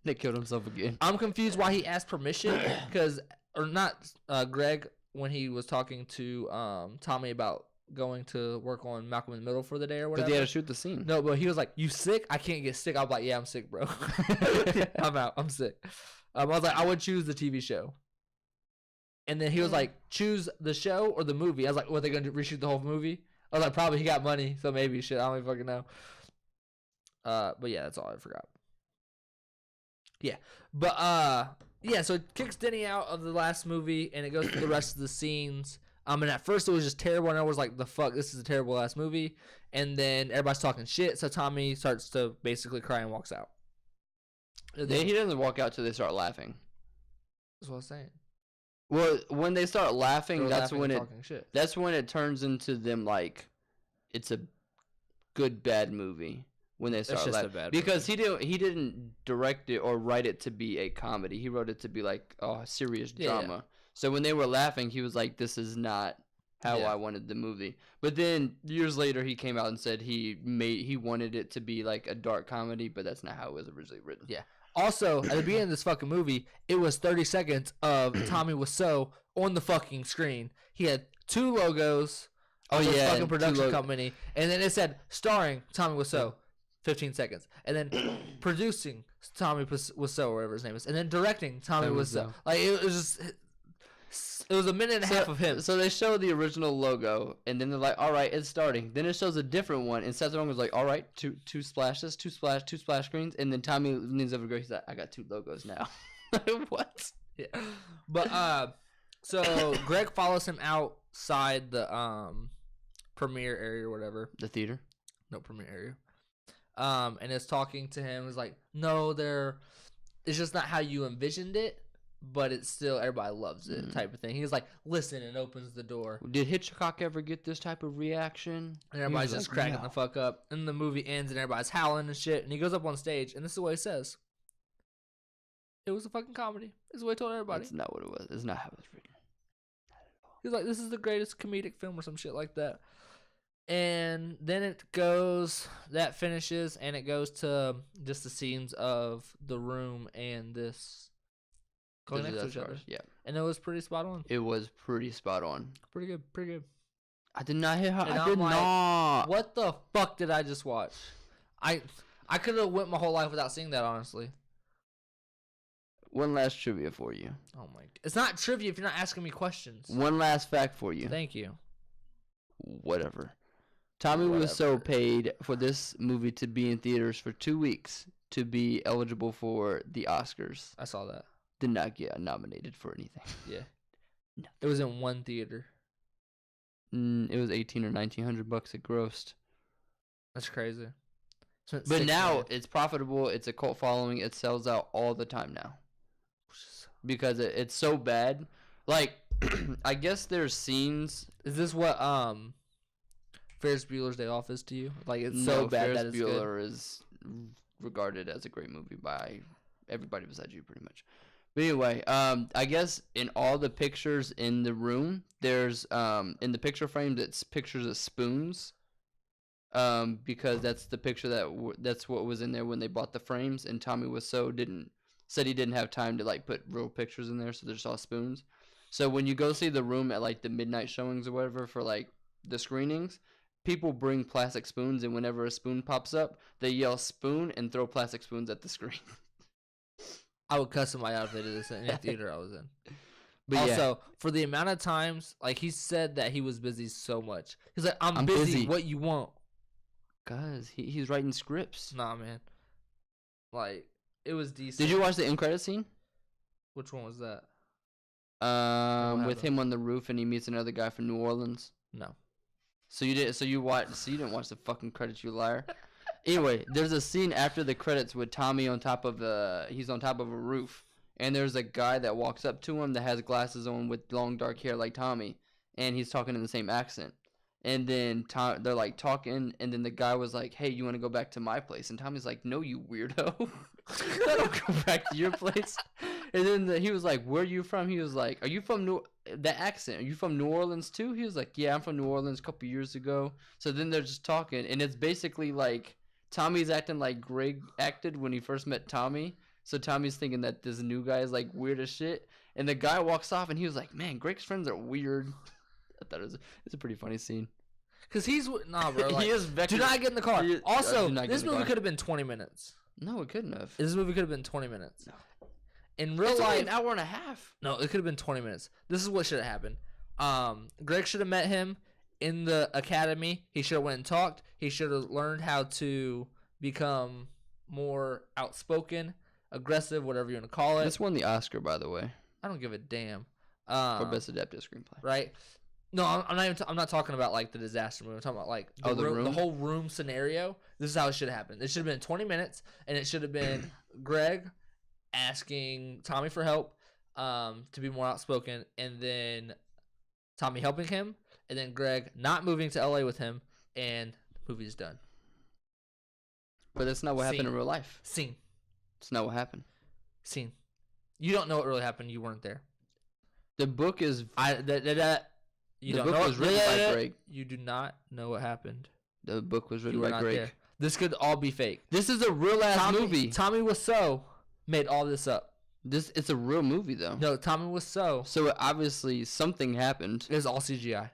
They killed himself again. I'm confused why he asked permission Greg, when he was talking to Tommy about going to work on Malcolm in the Middle for the day or whatever. Because they had to shoot the scene. No, but he was like, "You sick? I can't get sick." I was like, "Yeah, I'm sick, bro. I'm out. I'm sick." I was like, "I would choose the TV show." And then he was like, "Choose the show or the movie." I was like, "What, they going to reshoot the whole movie?" I was like, "Probably. He got money, so maybe." Shit, I don't even fucking know. But yeah, that's all I forgot. Yeah, but yeah. So it kicks Denny out of the last movie, and it goes through the rest of the scenes. And at first it was just terrible, and I was like, "The fuck, this is a terrible ass movie." And then everybody's talking shit, so Tommy starts to basically cry and walks out. He doesn't walk out till they start laughing. That's what I was saying. Well, when they start laughing, that's when it turns into them like it's a good bad movie. When they start laughing, because he didn't direct it or write it to be a comedy. He wrote it to be like a serious drama. Yeah. So when they were laughing, he was like, "This is not how I wanted the movie." But then years later, he came out and said he wanted it to be like a dark comedy, but that's not how it was originally written. Yeah. Also, at the beginning of this fucking movie, it was 30 seconds of Tommy Wiseau on the fucking screen. He had two logos. Fucking production company, and then it said starring Tommy Wiseau. 15 seconds, and then producing Tommy Wiseau, or whatever his name is, and then directing Tommy Wiseau. Like it was a minute and a half of him. So they show the original logo, and then they're like, "All right, it's starting." Then it shows a different one, and Seth Rogen was like, "All right, two splash screens," and then Tommy leans over to Greg. He's like, "I got two logos now." What? Yeah, but so Greg follows him outside the premiere area or whatever. The theater? No, premiere area. And is talking to him. Is like, "No, it's just not how you envisioned it, but it's still, everybody loves it," type of thing. He's like, "Listen," and opens the door. Did Hitchcock ever get this type of reaction? And everybody's just cracking the fuck up. And the movie ends, and everybody's howling and shit. And he goes up on stage, and this is what he says: "It was a fucking comedy." This is what he told everybody. That's not what it was. It's not how it was written. He's like, "This is the greatest comedic film," or some shit like that. And then that finishes, and it goes to just the scenes of the room and this going next to each other. Yeah. And it was pretty spot on. It was pretty spot on. Pretty good. I did not hit her. I did not. What the fuck did I just watch? I could have went my whole life without seeing that, honestly. One last trivia for you. Oh my! It's not trivia if you're not asking me questions. One last fact for you. Thank you. Whatever. Tommy Wiseau paid for this movie to be in theaters for 2 weeks to be eligible for the Oscars. I saw that. Did not get nominated for anything. Yeah. No. It was in one theater. It was $1,800 or $1,900 it grossed. That's crazy. But now it's profitable. It's a cult following. It sells out all the time now. Because it's so bad. Like, I guess there's scenes. Is this what Ferris Bueller's Day Off is to you? Like, it's so bad that it's good? Ferris Bueller is regarded as a great movie by everybody besides you, pretty much. But anyway, I guess in all the pictures in the room, there's in the picture frame that's pictures of spoons. Because that's the picture that's what was in there when they bought the frames, and Tommy Wiseau said he didn't have time to like put real pictures in there, so there's all spoons. So when you go see the room at like the midnight showings or whatever for like the screenings, people bring plastic spoons, and whenever a spoon pops up, they yell "spoon" and throw plastic spoons at the screen. I would cuss somebody out if they did this in any theater I was in. But Also, for the amount of times, like he said that he was busy so much. He's like, I'm busy. What you want? Guys, he's writing scripts. Nah, man. Like, it was decent. Did you watch the end credit scene? Which one was that? With him on the roof and he meets another guy from New Orleans. No. So you did. So you watched. So you didn't watch the fucking credits, you liar. Anyway, there's a scene after the credits with Tommy on top of he's on top of a roof, and there's a guy that walks up to him that has glasses on with long dark hair like Tommy, and he's talking in the same accent. And then they're like talking, and then the guy was like, "Hey, you want to go back to my place?" And Tommy's like, "No, you weirdo, I don't go back to your place." And then he was like, "Where are you from?" He was like, "Are you from the accent? Are you from New Orleans too?" He was like, "Yeah, I'm from New Orleans a couple years ago." So then they're just talking, and it's basically like Tommy's acting like Greg acted when he first met Tommy. So Tommy's thinking that this new guy is like weird as shit, and the guy walks off, and he was like, "Man, Greg's friends are weird." I thought it's a pretty funny scene. Cause he's nah, bro. Like, He is do not get in the car. Also, do not get this in the movie car. could have been 20 minutes. No, it couldn't have. This movie could have been 20 minutes. No. In real It's only life, an hour and a half. no, it could have been 20 minutes. This is what should have happened. Greg should have met him in the academy. He should have went and talked. He should have learned how to become more outspoken, aggressive, whatever you want to call it. This won the Oscar, by the way, I don't give a damn. for best adapted screenplay. Right? No, I'm not. I'm not talking about like the disaster movie. I'm talking about like the room? the whole room scenario. This is how it should have happened. It should have been 20 minutes, and it should have been Greg asking Tommy for help, to be more outspoken, and then Tommy helping him, and then Greg not moving to LA with him, and the movie's done. But that's not what happened in Scene. real life. Scene. It's not what happened. Scene. You don't know what really happened. You weren't there. The book is You The don't book know was written by Greg. You do not know what happened. the book was You written were by not Greg. there. This could all be fake. This is a real ass movie. Tommy Wiseau made all this up. It's a real movie though. No, Tommy Wiseau So obviously something happened. is all CGI.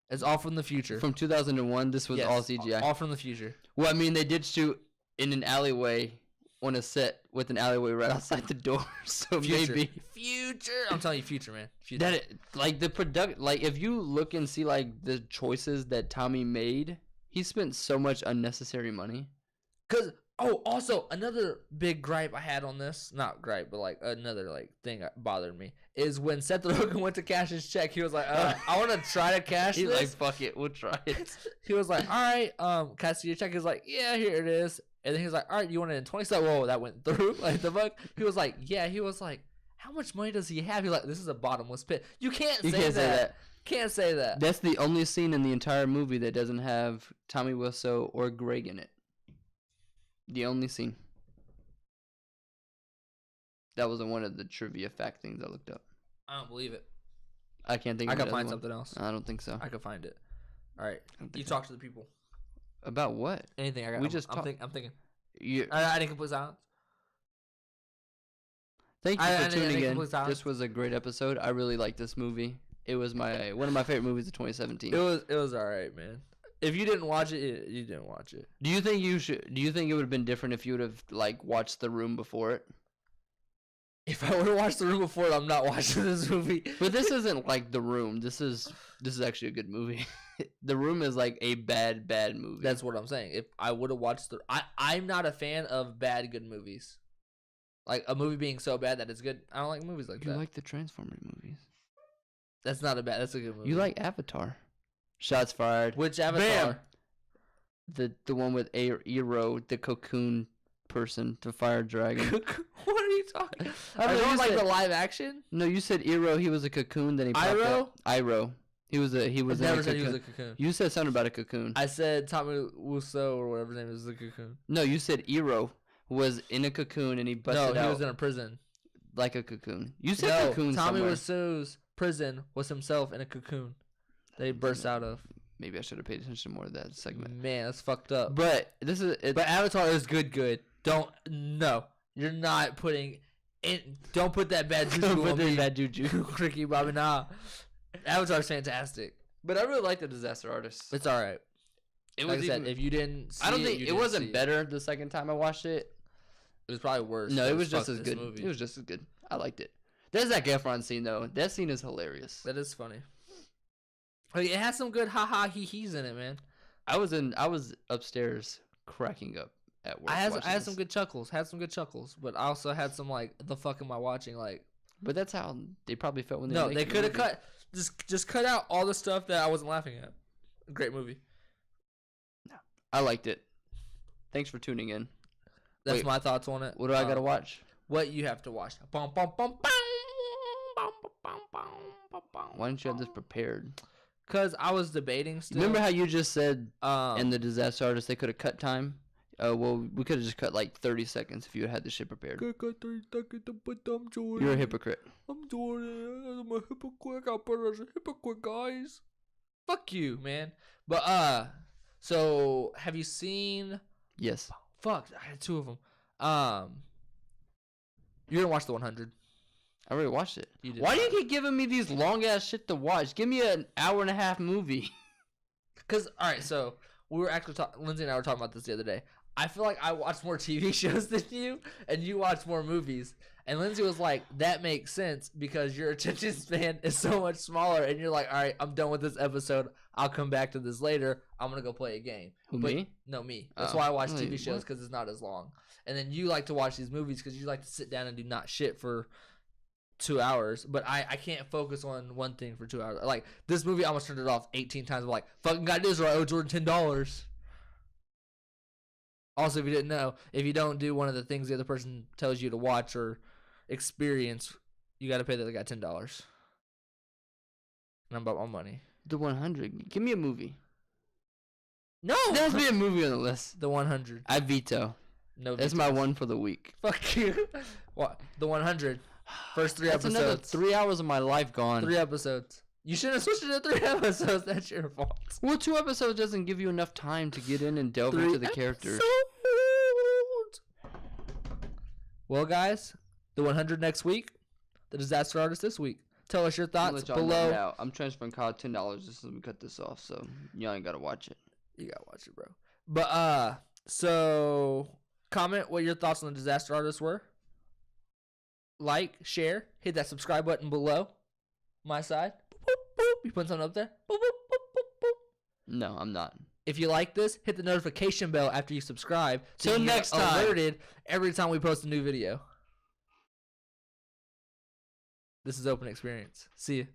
It's all from the future. From 2001, this was Yes, all CGI. All from the future. Well, I mean, they did shoot in an alleyway on a set with an alleyway right outside the door. So Future. maybe Future. I'm telling you, future, man. Future. that like the product, like if you look and see like the choices that Tommy made, he spent so much unnecessary money. Cause also another big gripe I had on this, not gripe, but like another like thing that bothered me is when Seth Rogen went to cash his check. He was like, I want to try to cash He's this. like, fuck it, we'll try it. He was like, all right, cash your check. He's like, yeah, here it is. And then he was like, all right, you want it in 20 cents? Whoa, that went through. Like the fuck. He was like, yeah. He was like, how much money does he have? He's like, this is a bottomless pit. You can't say that. Can't say that. That's the only scene in the entire movie that doesn't have Tommy Wiseau or Greg in it. The only scene. That wasn't one of the trivia fact things I looked up. I don't believe it. I can't think I of can it. find something else. I don't think so. I can find it. All right. I don't You think so. talk to the people. About what? Anything I got. We I'm, just I'm, talk- I'm thinking. You, I didn't complete silence. thank you I for didn't tuning in. complete silence. This was a great episode. I really liked this movie. It was one of my favorite movies of 2017. It was all right, man. If you didn't watch it, you didn't watch it. Do you think it would have been different if you would have like watched The Room before it? If I would have watched The Room before it, I'm not watching this movie. But this isn't like The Room. This is actually a good movie. The Room is like a bad movie. That's what I'm saying. If I would have watched I'm not a fan of bad good movies. Like a movie being so bad that it's good. I don't like movies like You that. like the Transformers movies. That's not a bad. That's a good movie. You like Avatar. Shots fired. which Avatar? Bam! The one with Eero, the cocoon person to fire a dragon. What are you talking? I I don't know, don't you like said- the live action. No, you said Eero. He was a cocoon. Then he popped Iroh? out. Iroh. He was I in a never said he cocoon. was a cocoon. You said something about a cocoon. I said Tommy Wiseau or whatever his name is a cocoon. No, you said Eero was in a cocoon and he busted No, he out was in a prison. like a cocoon. You said No, cocoon Tommy somewhere. Wiseau's prison was himself in a cocoon that he burst out of. Maybe I should have paid attention more to that segment. Man, that's fucked up. But this is But Avatar is good. You're not putting in. Don't put that bad juju Put on this me, bad juju. Ricky Bobby. Nah, Avatar's fantastic. But I really like the Disaster Artist. It's all right. It Like was I said, even, if you didn't, see I don't it, think you it didn't see wasn't better the second time I watched it. It was probably worse. No, it was Fuck just as this good. movie. It was just as good. I liked it. There's that Efron scene though. That scene is hilarious. That is funny. Like, it has some good ha hee hees in it, man. I was upstairs cracking up at work. I had watching some this. good chuckles, but I also had some like, the fuck am I watching? Like, But that's how they probably felt when they. no, were they making could have the movie. cut just cut out all the stuff that I wasn't laughing at. Great movie. I liked it. Thanks for tuning in. That's Wait, my thoughts on it. What do I gotta watch? What you have to watch? Bum, bum, bum, bum, bum, bum, bum, bum, bum, Why don't you have this prepared? Cause I was debating still. Remember how you just said in the the Disaster Artist they could have cut time? Well, we could have just cut like 30 seconds if you had the shit prepared. You're a hypocrite. I'm Jordan. I'm a hypocrite. I put it as a hypocrite, guys. Fuck you, man. But so have you seen? Yes. Fuck, I had two of them. You're gonna watch the 100. I already watched it. You did Why do not. you keep giving me these long ass shit to watch? Give me an hour and a half movie. Cause all right, so we were actually Lindsay and I were talking about this the other day. I feel like I watch more TV shows than you, and you watch more movies. And Lindsay was like, "That makes sense because your attention span is so much smaller." And you're like, "All right, I'm done with this episode. I'll come back to this later. I'm gonna go play a game." Who, But- me? No, me. That's Oh. why I watch Wait, TV shows what? because it's not as long. And then you like to watch these movies because you like to sit down and do not shit for 2 hours. But I can't focus on one thing for 2 hours. Like this movie, I almost turned it off 18 times. I'm like, fucking got this or I owe Jordan $10. Also, if you didn't know, if you don't do one of the things the other person tells you to watch or experience, you got to pay the other guy $10. And I'm about my money. The 100. Give me a movie. No, There has to be a movie on the list. the 100. I veto. No, That's my one for the week. Fuck you. What? The 100. First 3 That's another episodes. 3 hours of my life gone. 3 episodes. You should have switched it to 3 episodes. That's your fault. Well, 2 episodes doesn't give you enough time to get in and delve into the characters. episodes. Well, guys, the 100 next week. The Disaster Artist this week. Tell us your I'll thoughts let y'all know below. now. I'm transferring Kyle $10 just so we cut this off, so y'all ain't gotta watch it. You gotta watch it, bro. But so comment what your thoughts on the Disaster Artist were. Like, share, hit that subscribe button below. My side. Boop, boop, boop. You put something up there. Boop, boop, boop, boop, boop. No, I'm not. If you like this, hit the notification bell after you subscribe. So Till you get next time. alerted every time we post a new video. This is Open Experience. See you.